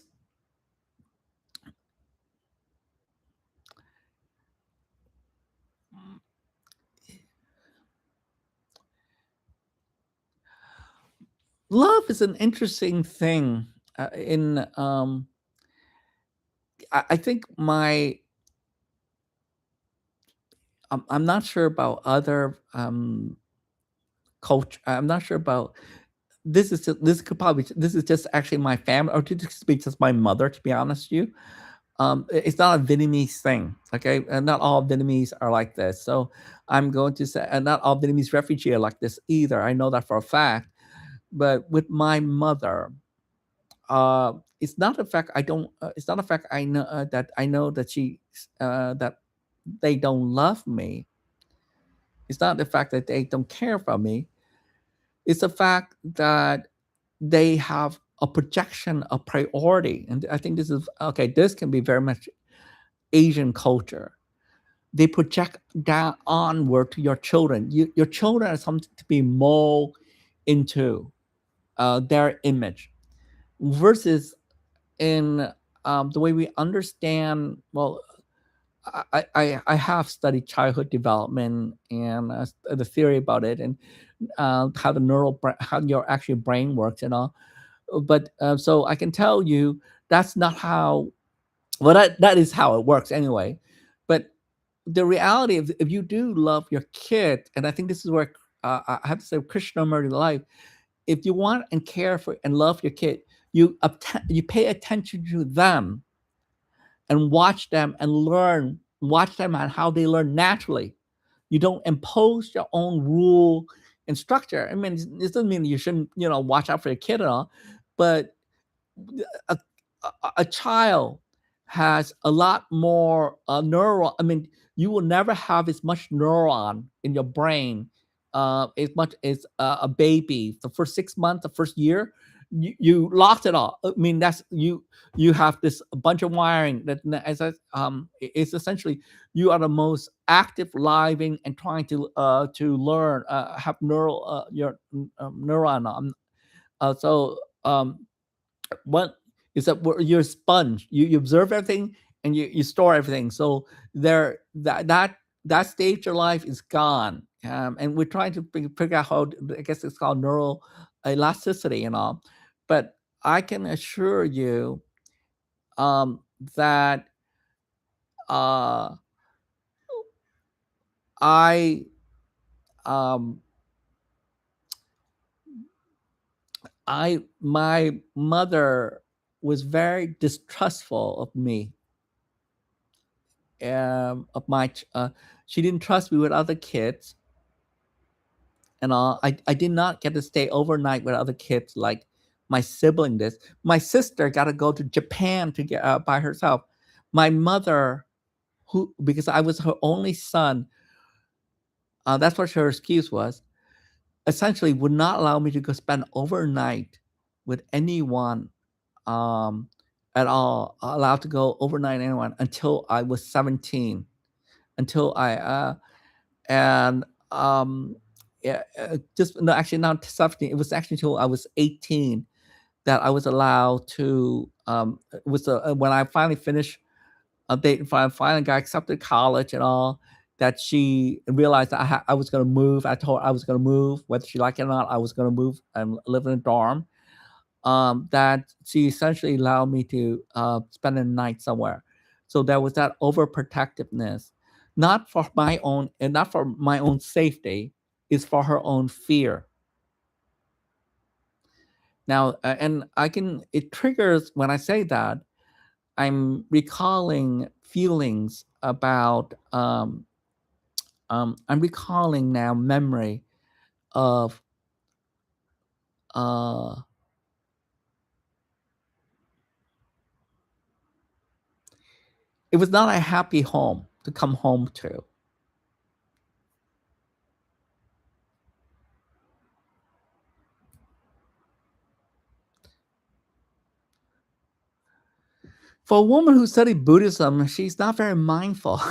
love is an interesting thing. In I think I'm not sure about other culture. I'm not sure about this could probably this is just actually my family, or to just be just my mother. To be honest with you, it's not a Vietnamese thing. Okay, and not all Vietnamese are like this. So I'm going to say, and not all Vietnamese refugees are like this either. I know that for a fact. But with my mother, uh, it's not the fact I don't. It's not the fact I know that that they don't love me. It's not the fact that they don't care for me. It's the fact that they have a projection of priority. And I think this is okay. This can be very much Asian culture. They project down onward to your children. Your children are something to be molded into their image, versus in the way we understand. Well, I have studied childhood development and the theory about it, and how the how your actual brain works and all. But so I can tell you that's not how. Well, that is how it works anyway. But the reality of, if you do love your kid, and I think this is where I have to say Krishna murdered life. If you want and care for and love your kid, you pay attention to them and watch them and learn. Watch them and how they learn naturally. You don't impose your own rule and structure. I mean, this doesn't mean you shouldn't, watch out for your kid and all, but a, a child has a lot more neural. I mean, you will never have as much neuron in your brain as much as a baby. The first 6 months, the first year, you lost it all. I mean, that's you. You have this bunch of wiring that, as it's essentially you are the most active, living, and trying to learn, have neural your neuron. So what is that you're a sponge. You observe everything and you store everything. So there that stage of life is gone. And we're trying to figure out how, I guess it's called neural elasticity and all. But I can assure you um, that uh, I um, my mother was very distrustful of me, of she didn't trust me with other kids and all. I did not get to stay overnight with other kids like my sibling did. My sister got to go to Japan to get by herself. My mother, who because I was her only son, that's what her excuse was. Essentially, would not allow me to go spend overnight with anyone um, at all. Allowed to go overnight with anyone until I was 17. Until I and yeah, just no, actually not 17. It was actually until I was 18 that I was allowed to. It was when I finally finished dating, finally got accepted to college and all. That she realized that I was going to move. I told her I was going to move, whether she liked it or not. I was going to move and live in a dorm. That she essentially allowed me to spend a night somewhere. So there was that overprotectiveness, not for my own and not for my own safety, is for her own fear. Now, and I can it triggers when I say that I'm recalling feelings about I'm recalling now memory of uh it was not a happy home to come home to. For a woman who studied Buddhism, she's not very mindful.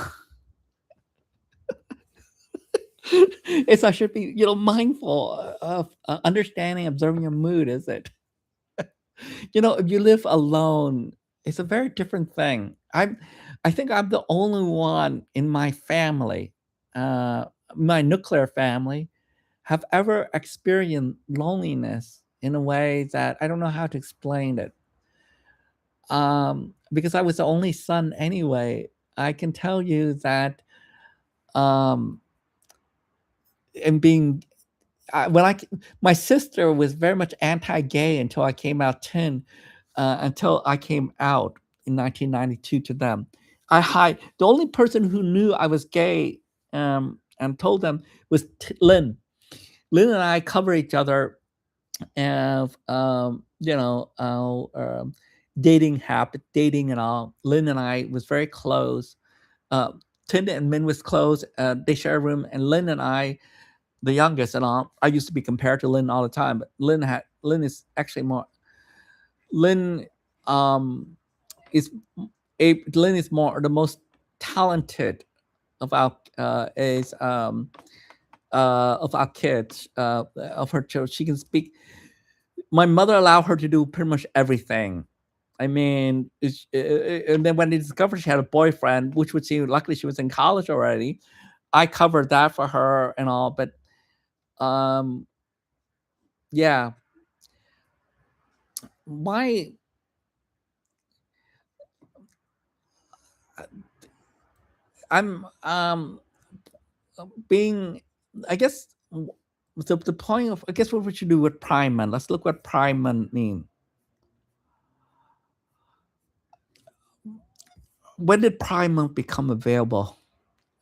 It's I should be, mindful of understanding, observing your mood, is it? If you live alone, it's a very different thing. I think I'm the only one in my family, uh, my nuclear family, have ever experienced loneliness in a way that I don't know how to explain it. Because I was the only son anyway, I can tell you that, um, and being when my sister was very much anti-gay until I came out 10, until I came out in 1992 to them. The only person who knew I was gay, and told them was Lynn. Lynn and I cover each other and, dating and all. Lynn and I was very close. Uh, Tinda and Min was close. They share a room, and Lynn and I, the youngest and all. I used to be compared to Lynn all the time, but Lynn is actually more. Lynn um is Lynn is more the most talented of our of our kids, of her children. She can speak. My mother allowed her to do pretty much everything. I mean, and then when they discovered she had a boyfriend, which would seem luckily she was in college already, I covered that for her and all. But um, yeah, why I'm being, I guess, the point of, I guess, what we should do with Prime Month. Let's look what Prime Month mean. When did Prime Month become available?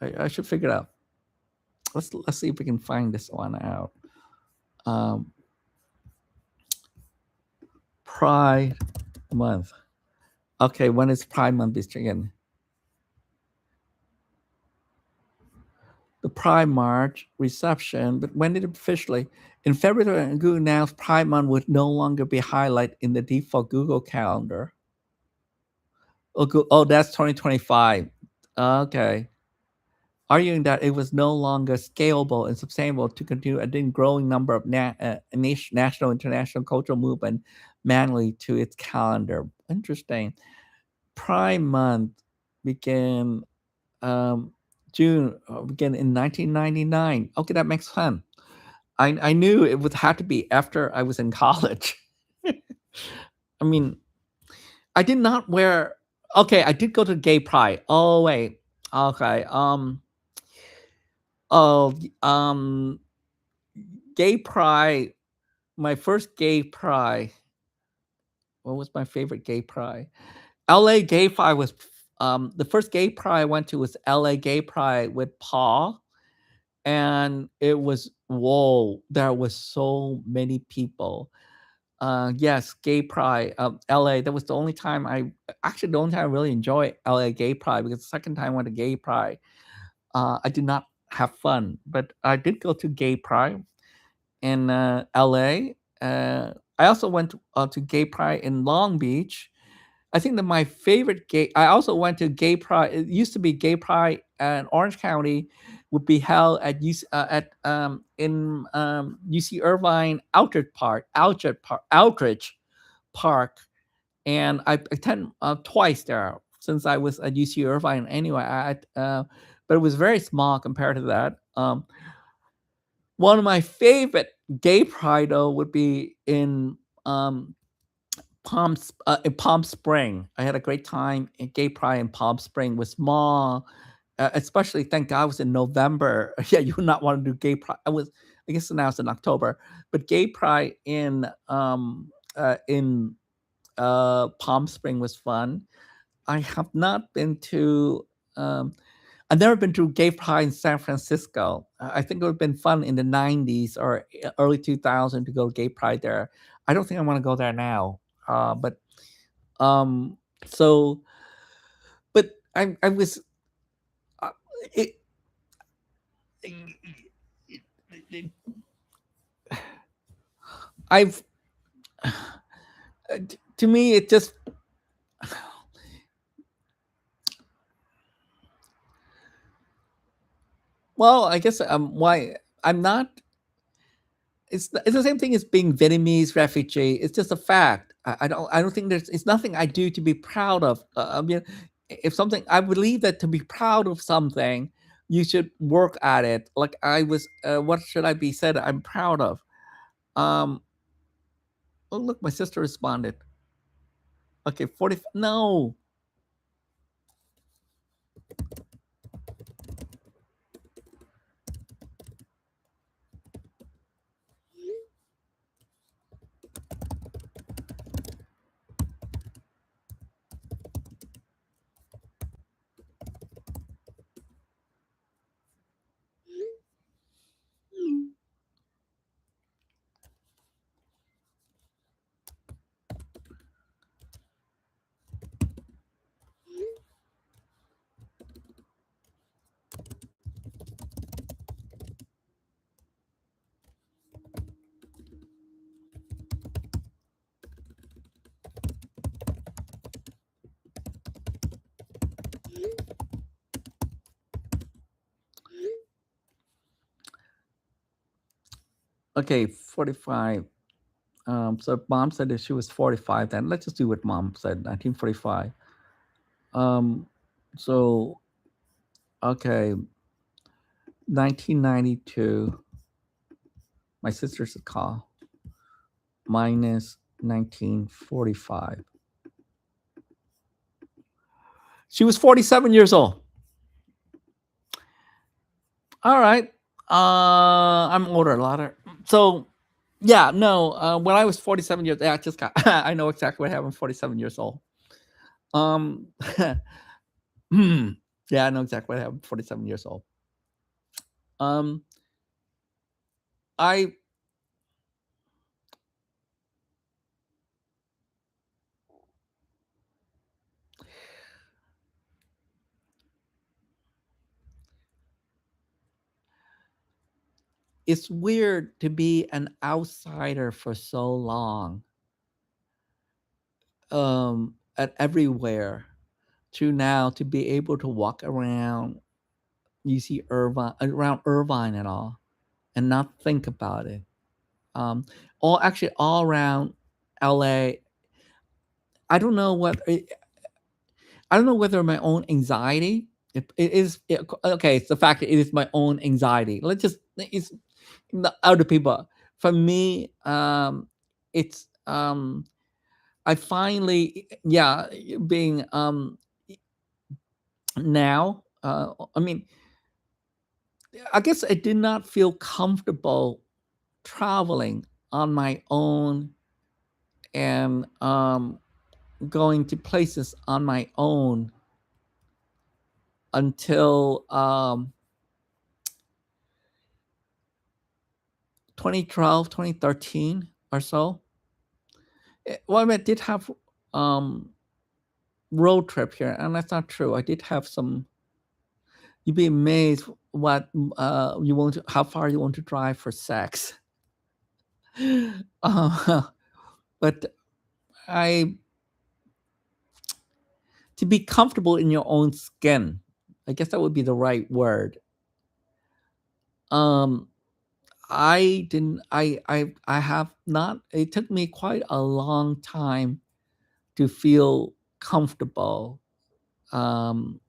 I should figure it out. Let's see if we can find this one out. Um, Pride Month. Okay, when is Pride Month begin? The Pride March reception, but when did it officially? In February, Google announced Pride Month would no longer be highlighted in the default Google Calendar. Oh, that's 2025. Okay. Arguing that it was no longer scalable and sustainable to continue a growing number of national, international cultural movement manually to its calendar. Interesting. Prime Month began, um, began in 1999. Okay, that makes sense. I knew it would have to be after I was in college. I mean, I did not wear. Okay, I did go to gay pride. Oh wait. Okay. Oh. Gay pride. My first gay pride. What was my favorite gay pride? L.A. Gay Pride was. The first gay pride I went to was L.A. Gay Pride with Paul, and it was whoa. There was so many people. Yes, gay pride, LA. That was the only time the only time I really enjoyed LA gay pride, because the second time I went to gay pride, I did not have fun. But I did go to gay pride in LA. I also went to gay pride in Long Beach. I think that my favorite gay. I also went to gay pride. It used to be gay pride in Orange County would be held at UC Irvine Outreach Park, and I attend twice there since I was at UC Irvine. Anyway, but it was very small compared to that. One of my favorite gay pride though would be um, in Palm Spring. I had a great time in gay pride in Palm Spring. Was small, especially thank God it was in November. Yeah, you would not want to do gay pride. I guess now it's in October, but gay pride in Palm Spring was fun. I have not been to. I've never been to gay pride in San Francisco. I think it would have been fun in the '90s or early 2000 to go gay pride there. I don't think I want to go there now. But um, so, but I was uh, it, it- I've to me it just well, I guess why I'm not. It's the same thing as being Vietnamese refugee. It's just a fact. I don't think there's it's nothing I do to be proud of. I mean, if something I believe that to be proud of something, you should work at it. Like I was, what should I be said I'm proud of? Um, oh look, my sister responded. Okay, 40. No. Okay, 45. So mom said that she was 45 then. Let's just do what mom said, 1945. Um, so, okay, 1992, my sister's a call, minus 1945. She was 47 years old. All right. I'm older, a lot of. So, yeah, no, when I was 47 years, yeah, I just got, I know exactly what happened 47 years old. Um, yeah, I know exactly what happened 47 years old. Um, I It's weird to be an outsider for so long, at everywhere, to now to be able to walk around, you see Irvine around Irvine and all, and not think about it. Um, all around LA. I don't know what I don't know whether my own anxiety. It is okay. It's the fact that it is my own anxiety. Let's just it's the other people. For me, it's I finally, yeah, being now. I mean, I guess I did not feel comfortable traveling on my own and going to places on my own until 2012, 2013 or so. Well, I mean, I did have um, road trip here, and that's not true. I did have some. You'd be amazed what you want to, how far you want to drive for sex. uh, but I to be comfortable in your own skin. I guess that would be the right word. Um, I didn't. I have not. It took me quite a long time to feel comfortable um,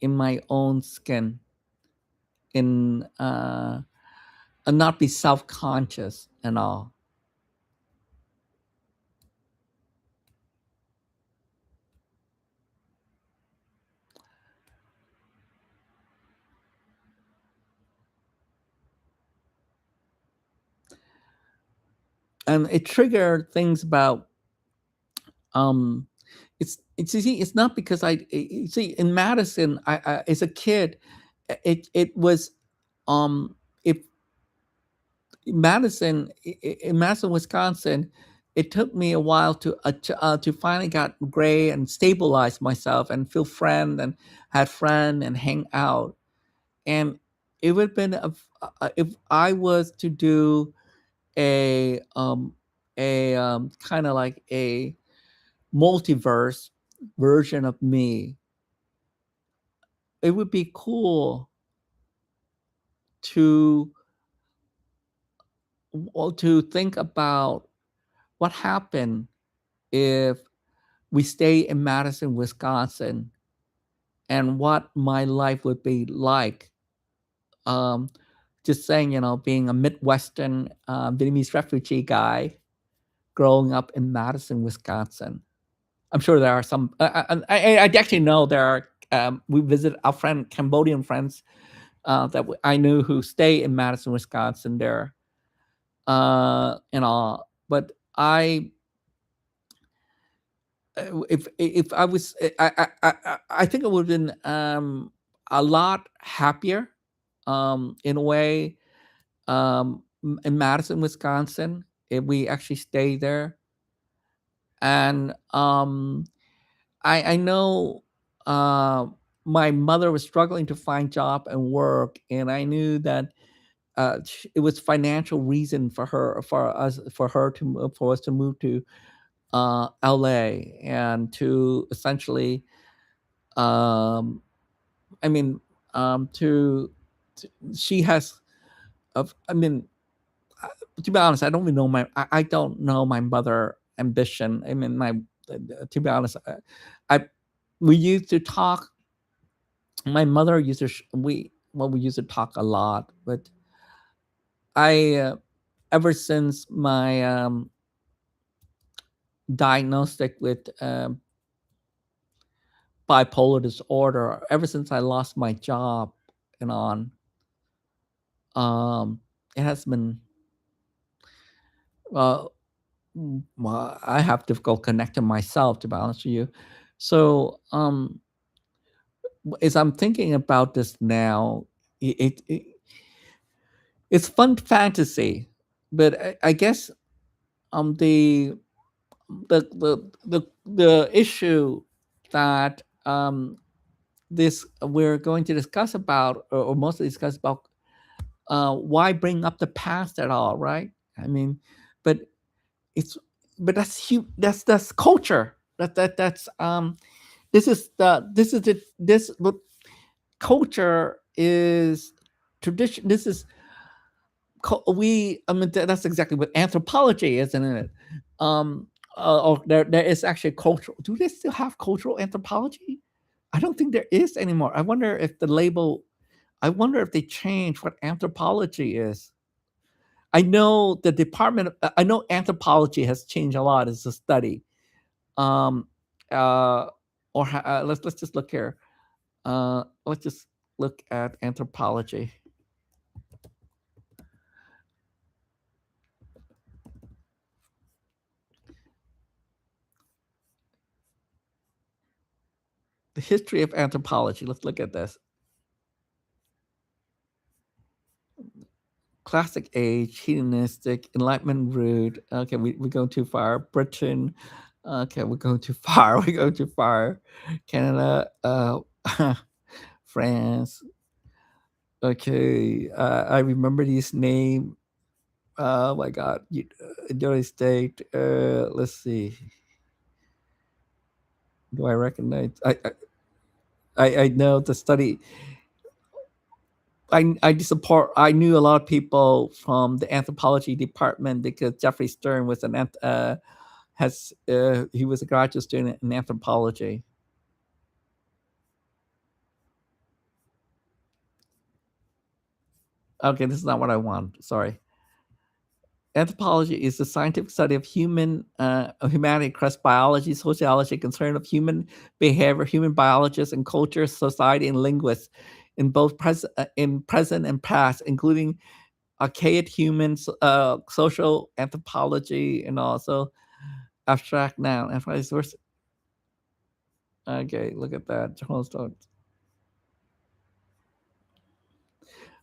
in my own skin, in and not be self conscious and all. And it triggered things about it's you see it's not because you see in Madison I as a kid it was um if in Madison, Wisconsin, it took me a while to finally got gray and stabilize myself and feel friend and had friend and hang out. And it would have been if I was to do a kind of like a multiverse version of me, it would be cool to to think about what happened if we stay in Madison, Wisconsin, and what my life would be like. Um, just saying, being a Midwestern Vietnamese refugee guy growing up in Madison, Wisconsin. I'm sure there are some. I actually know there are. We visit our Cambodian friends that I knew who stay in Madison, Wisconsin. There, and all. But if I was, I think it would have been a lot happier, in a way, in Madison, Wisconsin, if we actually stay there. And I know uh, my mother was struggling to find job and work, and I knew that it was financial reason for us to move to LA, and to essentially, um, I mean, to she has of I mean, uh, to be honest, I don't know my mother ambition. I mean, my to be honest, I we used to talk. My mother used to we used to talk a lot, but I ever since my diagnostic with bipolar disorder, ever since I lost my job and on, um, it has been, uh, well, I have difficult connecting myself, to be honest with you. So, as I'm thinking about this now, it it's fun fantasy, but I guess the the issue that this we're going to discuss about, or mostly discuss about, why bring up the past at all, right? I mean, but it's that's culture. That's this is the this look, culture is tradition. This is we I mean that's exactly what anthropology is, isn't it? Um, or there is actually cultural. Do they still have cultural anthropology? I don't think there is anymore. I wonder if the label. I wonder if they changed what anthropology is. I know the department. I know anthropology has changed a lot as a study. Um, uh, let's just look here. Let's just look at anthropology. The history of anthropology. Let's look at this. Classic age, hedonistic, enlightenment, rude. Okay, we're going too far. Britain. Okay, we're going too far. We're going too far. Canada, France. Okay, I remember these names. Oh my God, United States. Let's see. Do I recognize? I know the study. I support. I knew a lot of people from the anthropology department because Jeffrey Stern was he was a graduate student in anthropology. Okay, this is not what I want. Sorry. Anthropology is the scientific study of humanity across biology, sociology, concern of human behavior, human biologists and culture, society, and linguists in both present and past, including archaic humans, social anthropology, and also abstract noun. Okay, look at that. Charles Stone.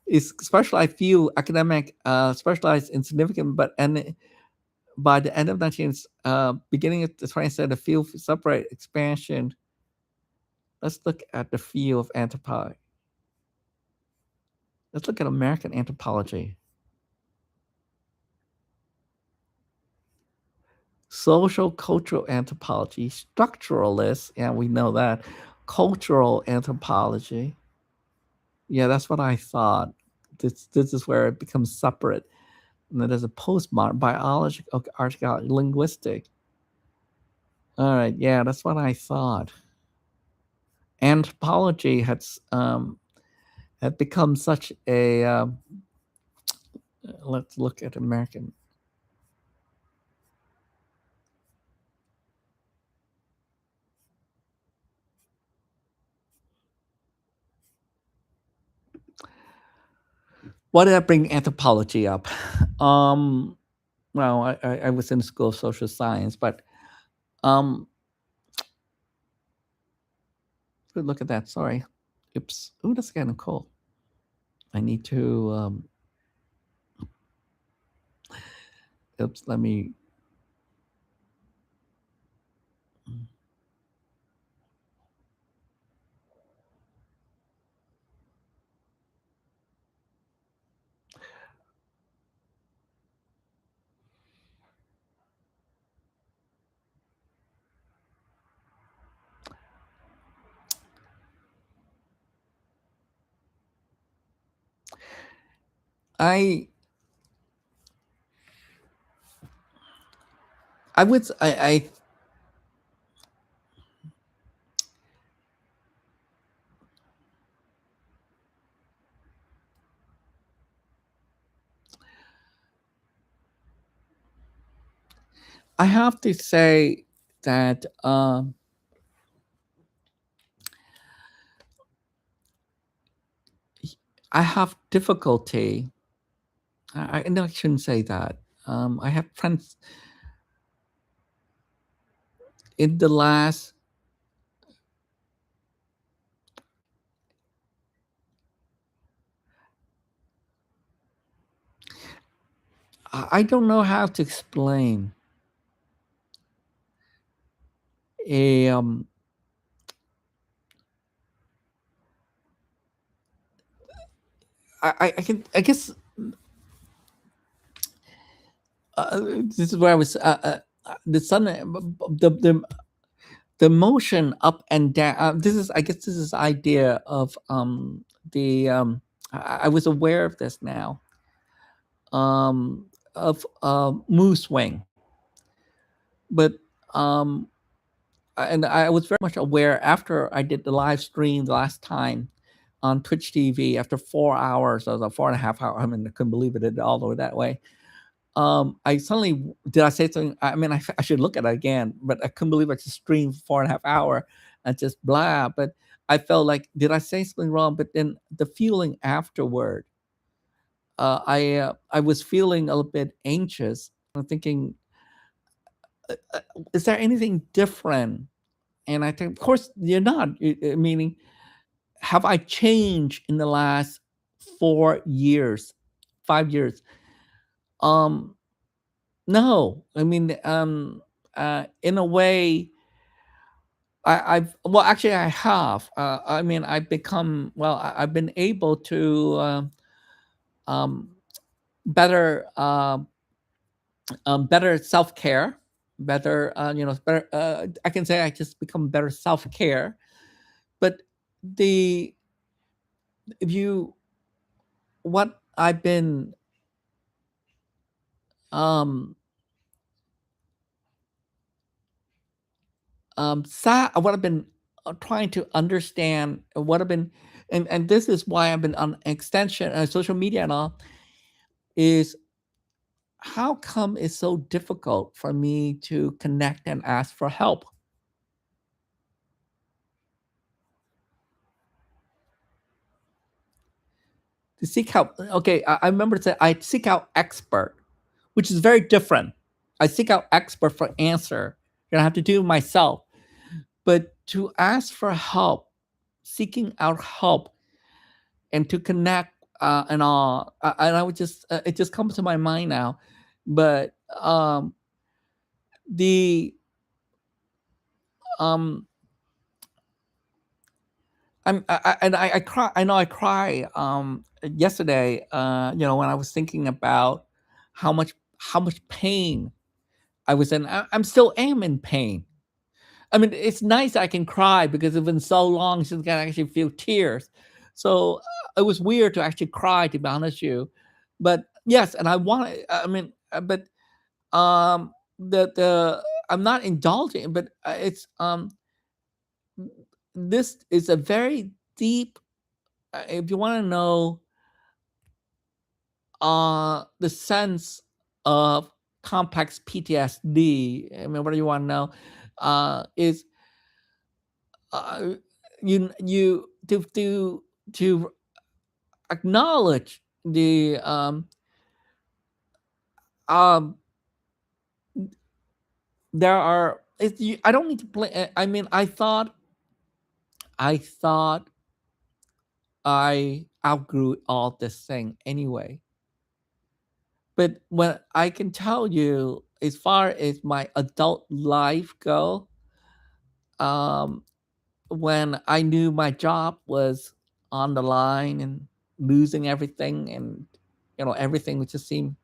It's specialized field, academic, specialized in significant, but and by the end of 19th, beginning of the 20th century, the field separate expansion. Let's look at the field of anthropology. Let's look at American anthropology. Social cultural anthropology, structuralist, and we know that. Cultural anthropology. Yeah, that's what I thought. This is where it becomes separate. And then there's a postmodern biological, archaeology, linguistic. Alright, yeah, that's what I thought. Anthropology had become such a, let's look at American. Why did I bring anthropology up? Um, well, I was in school of social science, but, um look at that, sorry. Oops. Ooh, that's kinda cool. I need to, oops, let me I I would s I have to say that, I have difficulty. I no, I shouldn't say that. I have friends in the last. I don't know how to explain a, I guess, this is where I was, the sun, the motion up and down. This is, I guess, this is idea of, the, I was aware of this now, of, mood swing, but, um, and I was very much aware after I did the live stream the last time on Twitch TV after 4 hours, or 4.5 hours. I mean, I couldn't believe it did all the way that way. I suddenly, did I say something? I mean, I should look at it again, but I couldn't believe I just streamed 4.5 hour and just blah. But I felt like, did I say something wrong? But then the feeling afterward, I was feeling a little bit anxious. I'm thinking, is there anything different? And I think, of course, you're not. Meaning, have I changed in the last 4 years, 5 years? Um, no. I mean, in a way, I've, well, actually, I have. I mean, I've become, well. I've been able to, um, better, better self care, better, better. I can say I just become better self care. But the if you what I've been, um what I've been, trying to understand, what I've been, and this is why I've been on extension, social media and all, is how come it's so difficult for me to connect and ask for help, to seek help. Okay, I remember to say I seek out expert, which is very different. I seek out expert for answer, and I have to do it myself. But to ask for help, seeking out help, and to connect, and all, and I would just, it just comes to my mind now. But, the, um I cry, I know I cry, yesterday, when I was thinking about how much pain I was in. I'm still am in pain. I mean, it's nice I can cry because it's been so long since I can actually feel tears. So, it was weird to actually cry, to be honest with you. But yes, and I want, I mean, but, the I'm not indulging, but it's this is a very deep. If you want to know the sense of complex PTSD, I mean, what do you want to know? Is uh, you to acknowledge the um there are I don't need to play. I mean, I thought I outgrew all this thing anyway. But when I can tell you, as far as my adult life go, um, when I knew my job was on the line and losing everything, and everything would just seem,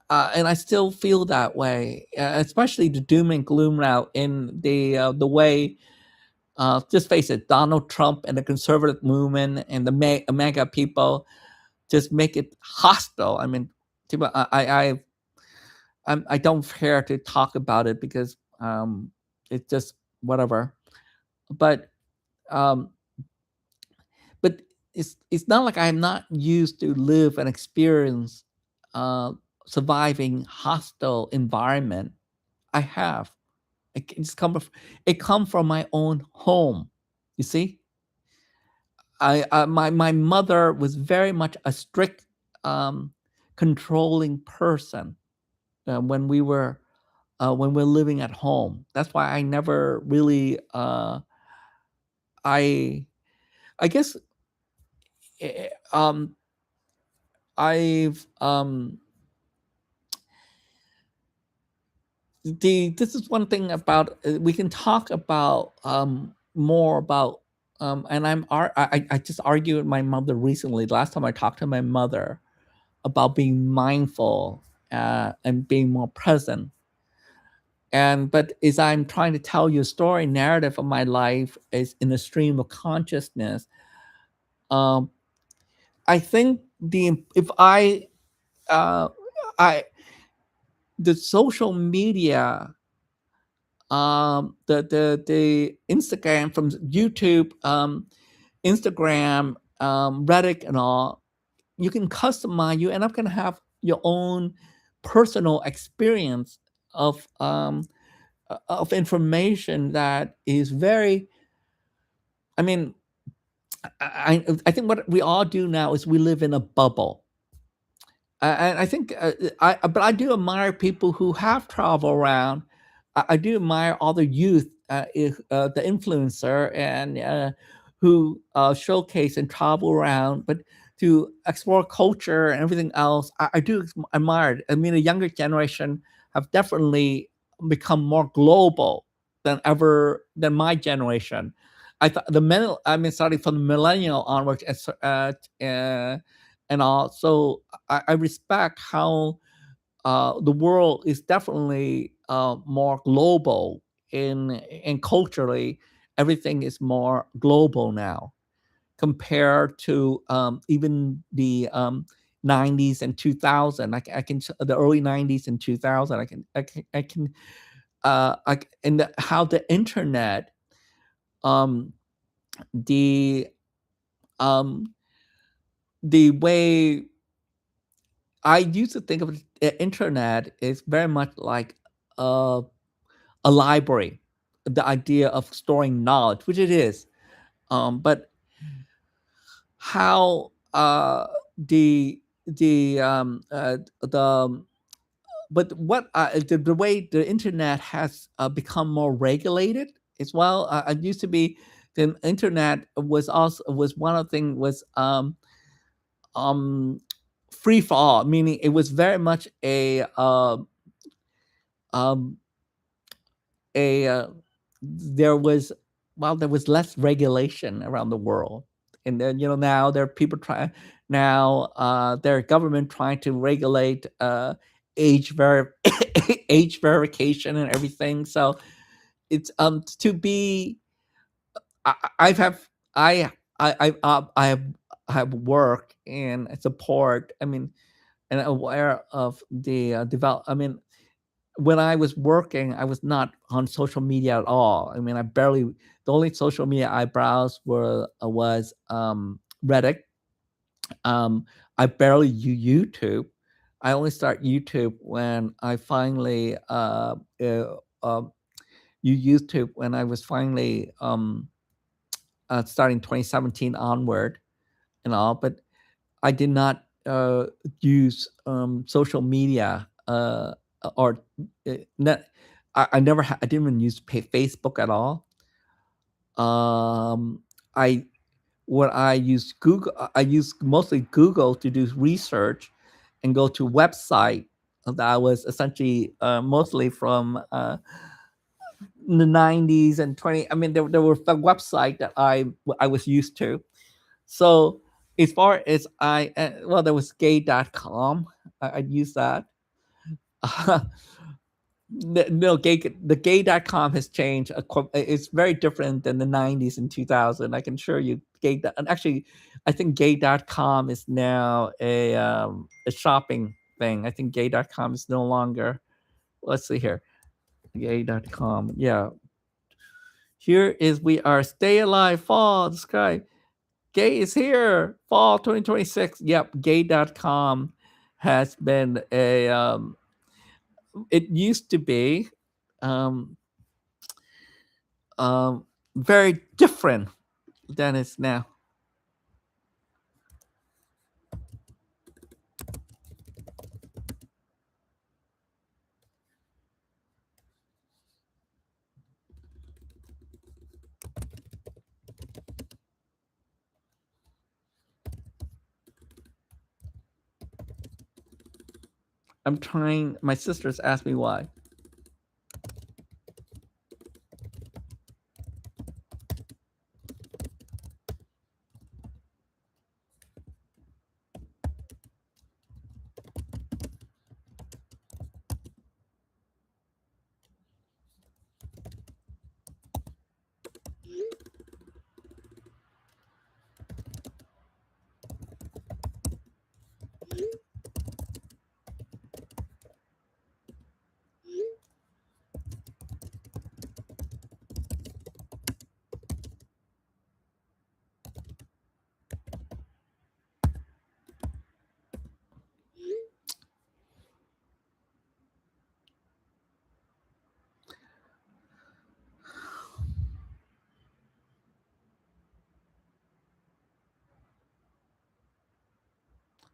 and I still feel that way, especially the doom and gloom now in the way. Just face it, Donald Trump and the conservative movement and the MAGA people just make it hostile. I mean, I don't care to talk about it because it's just whatever. But um, but it's not like I'm not used to live and experience uh, surviving hostile environment. I have. It come from my own home. You see, my mother was very much a strict, um, controlling person when we're living at home. That's why I never really I I guess I've the this is one thing about we can talk about more about and I just argued with my mother recently. Last time I talked to my mother about being mindful and being more present. And but as I'm trying to tell you a story narrative of my life is in a stream of consciousness. um I think the if uh I the social media, the Instagram from YouTube, Instagram, Reddit and all, you can customize. You end up gonna have your own personal experience of information that is very. I mean, I think what we all do now is we live in a bubble. And I think but I do admire people who have traveled around. I do admire all the youth, the influencer, and who showcase and travel around, but to explore culture and everything else. I do admire it. I mean, the younger generation have definitely become more global than my generation. I thought I mean, starting from the millennial onwards, and all. So I respect how the world is definitely more global in culturally. Everything is more global now compared to even the 90s and 2000. I can the early 90s and 2000. And how the internet, um, the um, the way I used to think of the internet is very much like a, a library, the idea of storing knowledge, which it is. But how the but what the way the internet has become more regulated as well. It used to be the internet was one of the things was um free for all, meaning it was very much um a there was there was less regulation around the world. And then now there are people trying now there are government trying to regulate age ver age verification and everything. So it's to be I've have I have work and support, I mean, and aware of the develop. I mean, when I was working, I was not on social media at all. I mean, I barely the only social media I browsed was Reddit. Um, I barely use YouTube. I only start YouTube when I finally um use YouTube when I was finally starting 2017 onward and all. But I did not use social media or net. I never. I didn't even use Facebook at all. I When I use Google, I use mostly Google to do research, and go to website that was essentially mostly from the 90s and 20. I mean, there were the website that I was used to. So as far as well, there was gay.com. I'd use that. No, the gay.com has changed. It's very different than the 90s and 2000. I can assure you, and actually, I think gay.com is now a shopping thing. I think gay.com is no longer. Let's see here, gay.com. Yeah, here is we are stay alive fall describe. Gay is here fall 2026. Yep, gay.com has been it used to be um, very different than it's now. I'm trying. My sisters asked me why.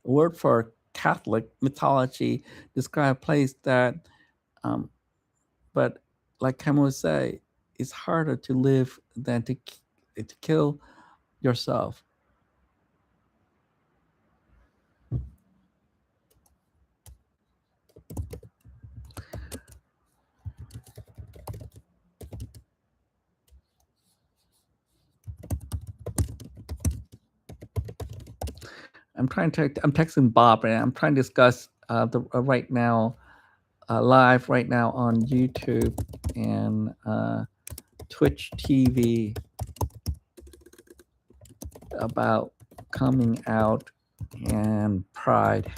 A word for Catholic mythology describe a place that, um, but like Camus say, it's harder to live than to kill yourself. I'm texting Bob and I'm trying to discuss the right now live right now on YouTube and Twitch TV about coming out and pride.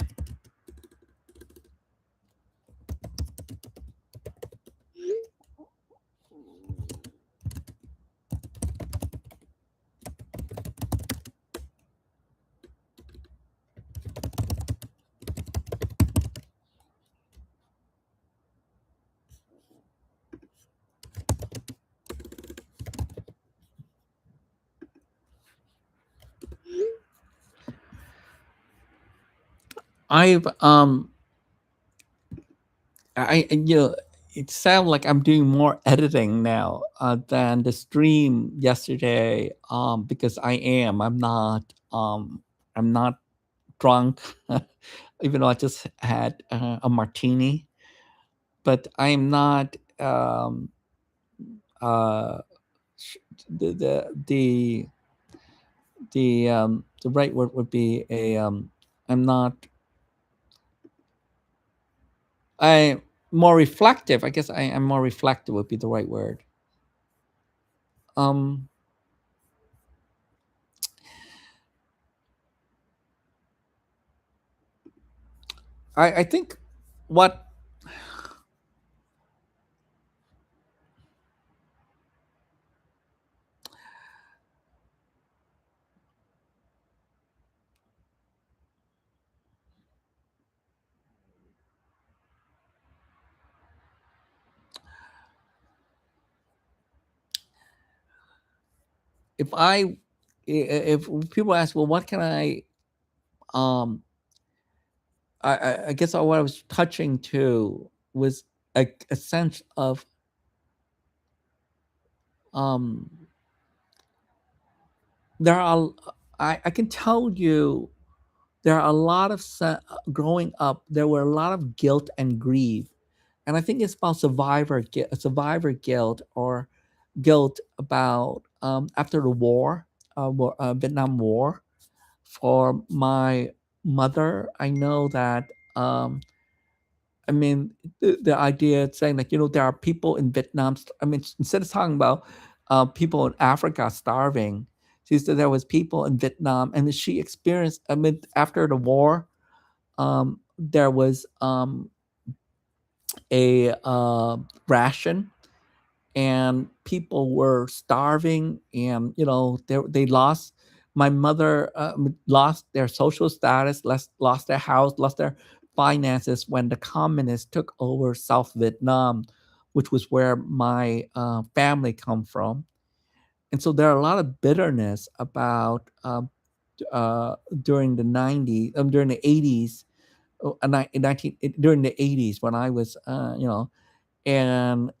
I've it sounds like I'm doing more editing now than the stream yesterday because I'm not drunk even though I just had a martini, but I'm not uh the the right word would be a I'm not I more reflective. I guess I am more reflective would be the right word. Um, I think what if if people ask, well, what can um I guess what I was touching to was a sense of um there are I can tell you there are a lot of growing up there were a lot of guilt and grief, and I think it's about survivor guilt, or guilt about after the war, Vietnam War. For my mother, I know that um, I mean, the idea saying that, there are people in Vietnam. I mean, instead of talking about people in Africa starving, she said there was people in Vietnam, and that she experienced. I mean, after the war, there was a ration, and people were starving, and they lost. My mother lost their social status, lost their house, lost their finances when the communists took over South Vietnam, which was where my family come from. And so there are a lot of bitterness about uh, during the 90s, during the 80s, in 19, during the 80s when I was, and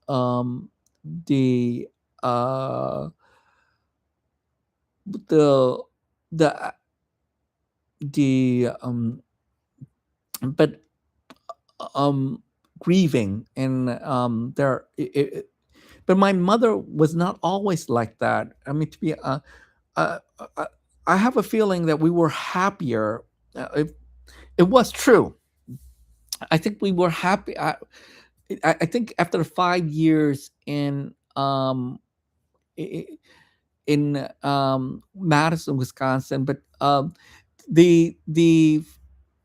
the uh the the the but um grieving, and but my mother was not always like that. I mean, to be uh, uh, I have a feeling that we were happier. It was true. I think we were happy. I think after 5 years i- in Madison, Wisconsin, but the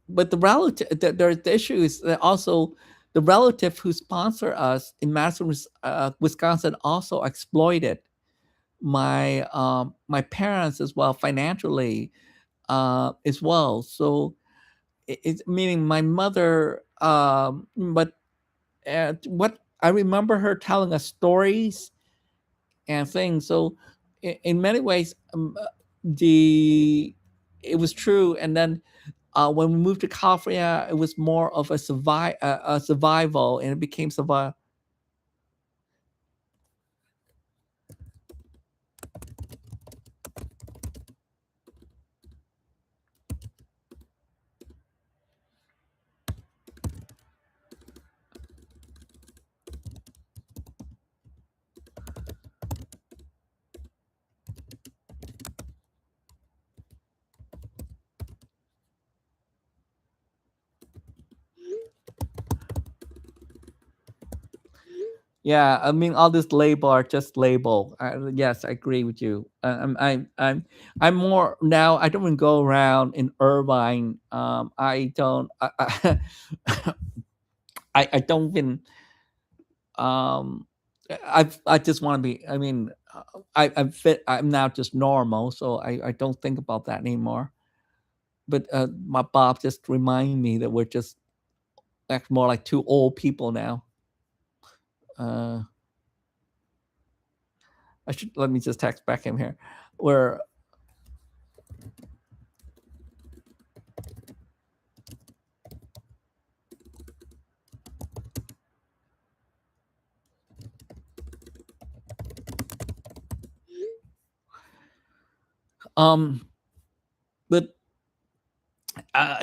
but the relative the issue is that also the relative who sponsor us in Madison, Wisconsin, also exploited my parents as well, financially, as well. So it's meaning my mother, but what I remember her telling us stories and things. So in many ways, the it was true. And then when we moved to California, it was more of a survival, and it became survival. Yeah, I mean, all this label are just label. Yes, I agree with you. I'm more now. I don't even go around in Irvine. I don't. I don't even. Um, I just want to be. I mean, I'm fit. I'm now just normal, so I don't think about that anymore. But my Bob just remind me that we're just like more like two old people now. Uh, I should let me just text back him here. Where um, but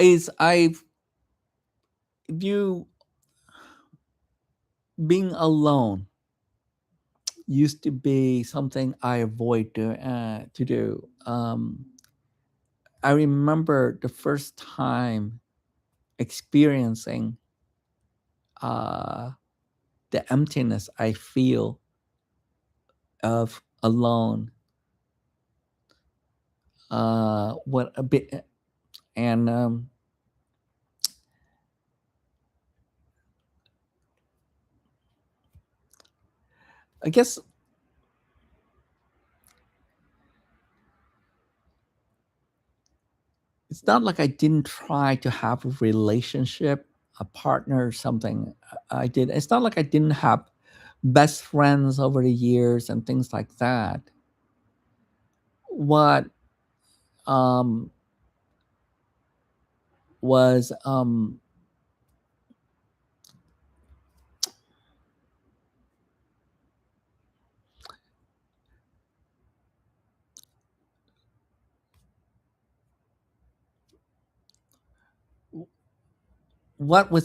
is I've view being alone used to be something I avoid to do. I remember the first time experiencing uh, the emptiness I feel of alone. What a bit, and I guess it's not like I didn't try to have a relationship, a partner, or something. I did. It's not like I didn't have best friends over the years and things like that. what um, was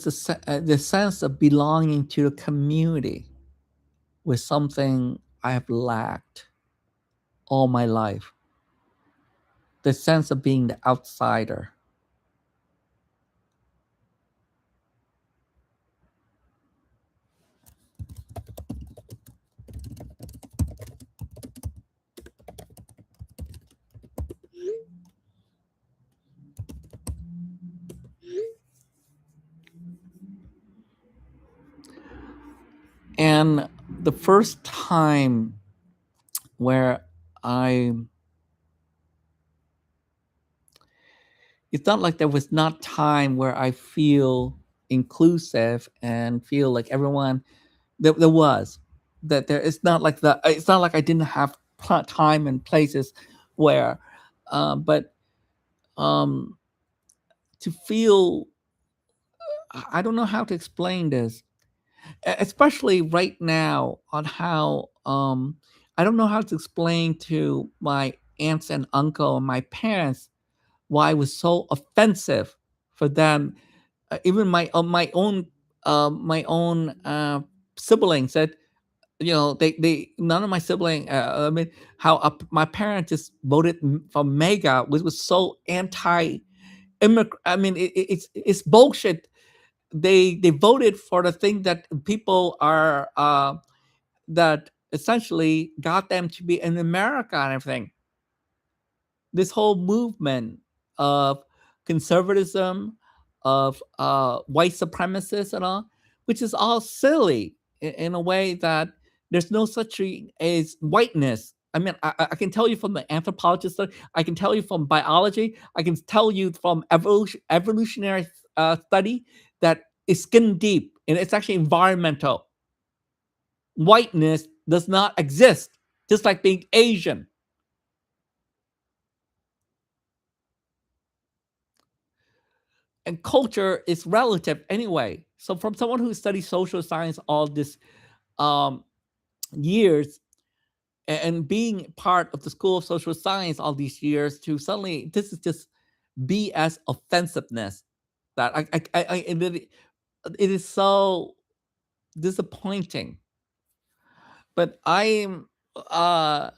the sense of belonging to the community was something I have lacked all my life. The sense of being the outsider. And the first time where I, it's not like there was not time where I feel inclusive and feel like everyone, there was, that there, it's not like I didn't have time and places where, but um, to feel, I don't know how to explain this, especially right now on how, I don't know how to explain to my aunts and uncle and my parents why it was so offensive for them. Even my own siblings said, they none of my sibling. I mean, how my parents just voted for MAGA, which was so anti immigrant. I mean, it's bullshit. They voted for the thing that people are that essentially got them to be in America and everything. This whole movement of conservatism, of white supremacists and all, which is all silly in a way that there's no such thing as whiteness. I mean, I can tell you from the anthropologist study, I can tell you from biology, I can tell you from evolutionary study that it's skin deep and it's actually environmental. Whiteness does not exist, just like being Asian. And culture is relative anyway. So from someone who studies social science all this um, years and being part of the School of Social Science all these years, to suddenly this is just BS offensiveness that it is so disappointing. But uh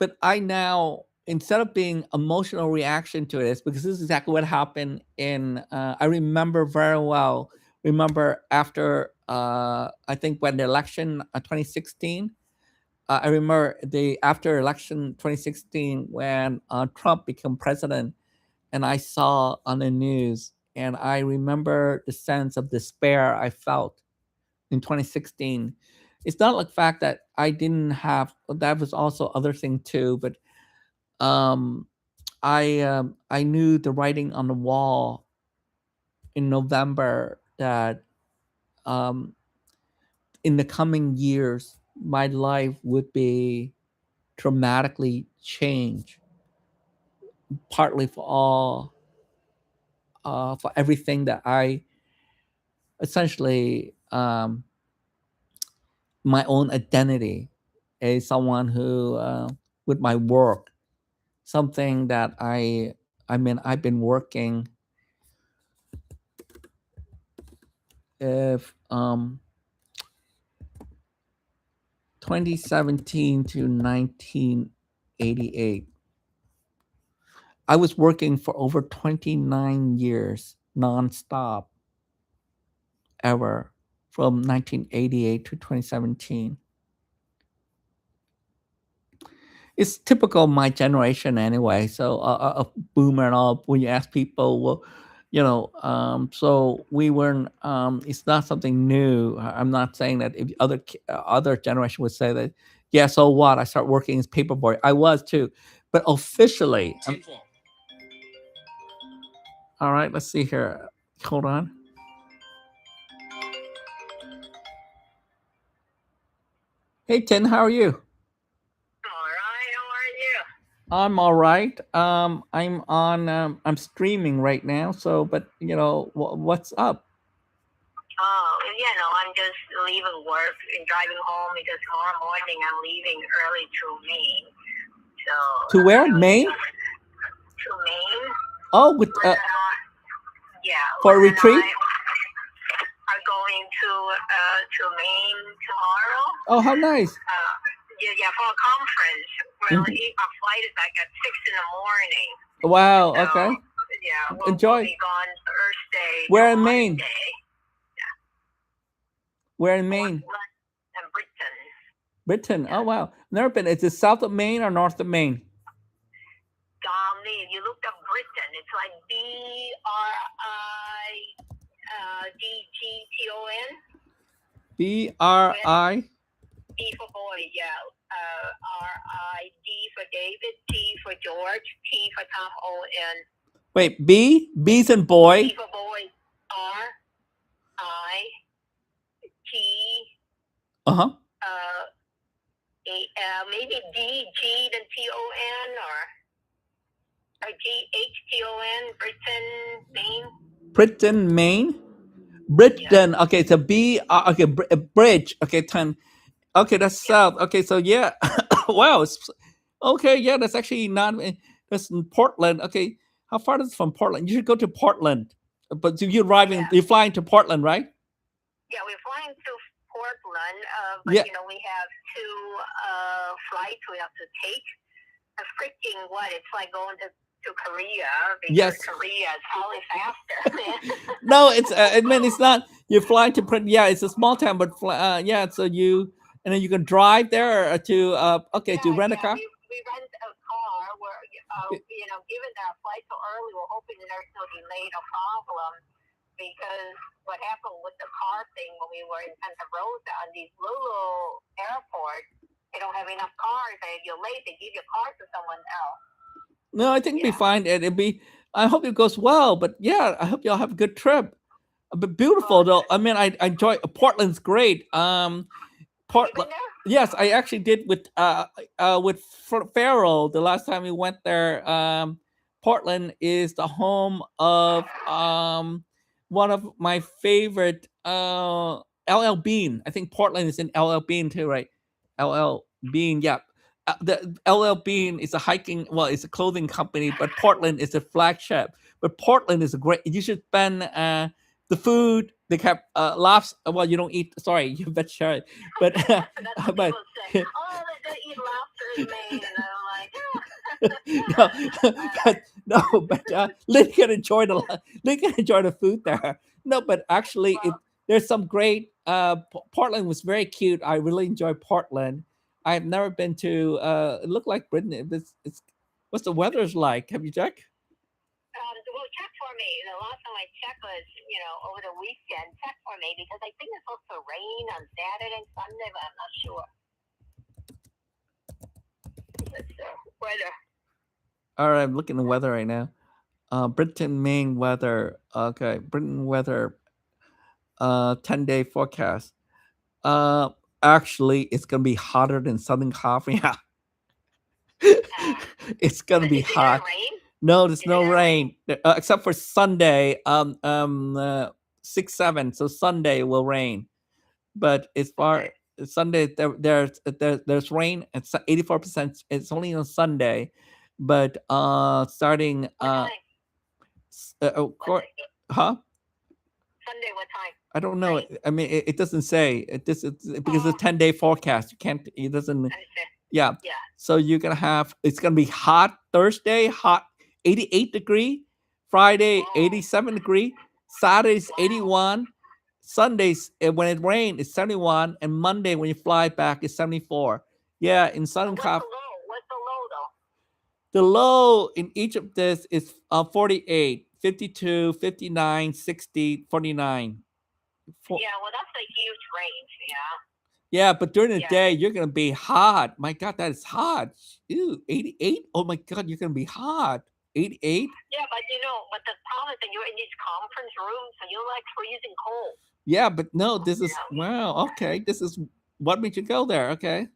but I now, instead of being emotional reaction to this, because this is exactly what happened in I remember very well, remember after I think when the election 2016, I remember the after election 2016 when Trump became president, and I saw on the news, and I remember the sense of despair I felt in 2016. It's not like the fact that I didn't have, that was also other thing too, but um, I knew the writing on the wall in November that um, in the coming years my life would be dramatically changed, partly for everything that I essentially my own identity as someone who with my work, something that I mean I've been working if 2017 to 1988. I was working for over 29 years nonstop, ever, from 1988 to 2017. It's typical of my generation anyway. So a boomer and all. When you ask people, well, so we weren't. It's not something new. I'm not saying that if other generation would say that. Yeah, so what? I start working as paperboy. I was too, but officially. All right. Let's see here. Hold on. Hey, Tin. How are you? All right, how are you? I'm all right. I'm streaming right now. So, but what's up? Oh, I'm just leaving work and driving home because tomorrow morning I'm leaving early to Maine. So To where? I was Maine? to Maine. Oh, with Lynn and I, yeah, for a Lynn and I retreat? are going to Maine tomorrow. Oh, how nice. Yeah, for a conference. Well, Mhm. our flight is like at 6 in the morning. Wow. So Okay. yeah, we'll Enjoy. be gone Thursday to Where in Maine? Monday. Yeah, Where in Maine? Portland and Britain. Britain. Oh, Yeah. wow. Never been. Is it south of Maine or north of Maine? If you looked up Britain, it's like Bridton. B R I. B for boy, yeah. RID for David, T for George, T for Tom, O-N. Wait, B? B's and boy. B for boy, RIT, Uh huh. uh, maybe D, G, then TON, or GHTON, Britain, Maine. Britain, Maine. Yeah, Britain. Okay, so B. Okay, bridge. Okay, 10. Okay, that's yeah. south. Okay, so yeah. Wow. Okay, yeah, that's actually not. That's in Portland. Okay, how far is it from Portland? You should go to Portland. But so you're Yeah, arriving. You're flying to Portland, right? yeah, we're flying to Portland, but Yeah. we have two flights we have to take. A freaking what? It's like going to Korea because Yes. Korea is probably faster, man. No, it's. I mean, it's not. You're flying to. Yeah, it's a small town, but yeah. So you and then you can drive there to. Okay, to rent a Yeah, car. we rent a car. We're given that our flight so early, we're hoping that there's no delay, no problem. Because what happened with the car thing when we were in Santa Rosa on these little airports, they don't have enough cars, and if you're late, they give your car to someone else. No, I think it'll be Yeah. fine. It'll be. I hope it goes well. But yeah, I hope y'all have a good trip. But Oh, beautiful though. I mean, I enjoy. Portland's great. have you Portland. been there? Yes, I actually did with Farrell the last time we went there. Portland is the home of one of my favorite LL Bean. I think Portland is in LL Bean too, right? LL Bean, yeah. The LL Bean is a hiking, well, it's a clothing company, but Portland is a flagship. But Portland is a great. You should spend the food. They have lobster. Well, you don't eat. Sorry, you vegetarian, but That's what but people say. Oh, they eat lobster in Maine, and I'm like, no, but no, but Lynn can enjoy Lynn can enjoy the food there. No, but actually, well, there's some great. Portland was very cute. I really enjoy Portland. I've never been to. It looked like Britain. It's what's the weather's like? Have you checked? well, check for me. The last time I checked was, over the weekend. Check for me because I think it's supposed to rain on Saturday and Sunday, but I'm not sure. It's the weather. All right, I'm looking at the weather right now. Britain, Maine weather. Okay, Britain weather. 10-day forecast. Uh, Actually, it's gonna be hotter than Southern California. It's gonna be Is there hot. rain? No, there's Is no there rain? rain except for Sunday. 6 7. So Sunday will rain, but as far Okay. Sunday there's rain. It's 84%. It's only on Sunday, but starting What time? of What's course, it? huh? Sunday, what time? I don't know. Rain? I mean, it doesn't say. It's because Oh, it's 10-day forecast. You can't. It doesn't. understand. Yeah. Yeah. So you're gonna have. It's gonna be hot Thursday. Hot 88-degree. Friday Oh, 87-degree. Saturday's wow. 81. Sundays when it rains it's 71, and Monday when you fly back is 74. Yeah, in Southern What's Cal. the low? What's the low though? The low in each of this is 48, 52, 59, 60, 49. Yeah, well, that's a huge range. Yeah. Yeah, but during the Yeah. day, you're gonna be hot. My God, that is hot. Ew, 88. Oh my God, you're gonna be hot. 88. Yeah, but but the problem is that you're in these conference rooms, so you're like freezing cold. Yeah, but no, this is Yeah. wow. Okay, this is what made you go there. Okay.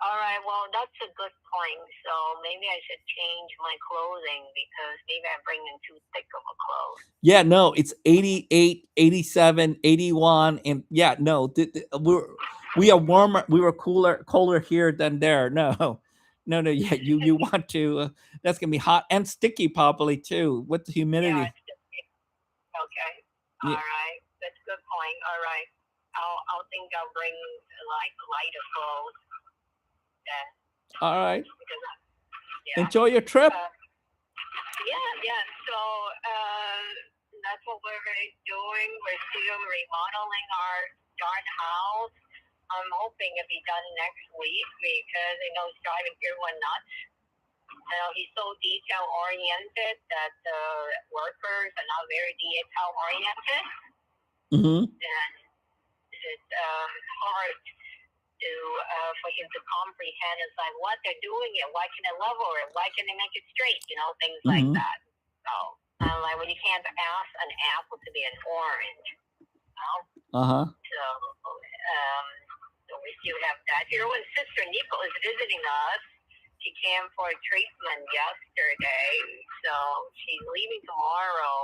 All right, well, that's a good point. So maybe I should change my clothing because maybe I'm bringing too thick of a clothes. Yeah, no, it's 88, 87, 81, and yeah, no, we are warmer. We were colder here than there. No, no, no. Yeah, you want to? That's gonna be hot and sticky probably too with the Yeah, humidity. it's okay. Yeah. All right, that's a good point. All right, I'll think I'll bring like lighter clothes then All right. because yeah. Enjoy your trip. Yeah. So that's what we're doing. We're still remodeling our darn house. I'm hoping it'll be done next week because I know it's driving everyone nuts. You know, he's so detail oriented that the workers are not very detail oriented, Mm-hmm. and it's hard to for him to comprehend. It's like what they're doing it. Why can they level it? Why can they make it straight? You know, things like Mm-hmm. that. So, like when you can't ask an apple to be an orange. You know? Uh-huh. So we still have that. Here, when Sister Nico is visiting us, she came for a treatment yesterday, so she's leaving tomorrow.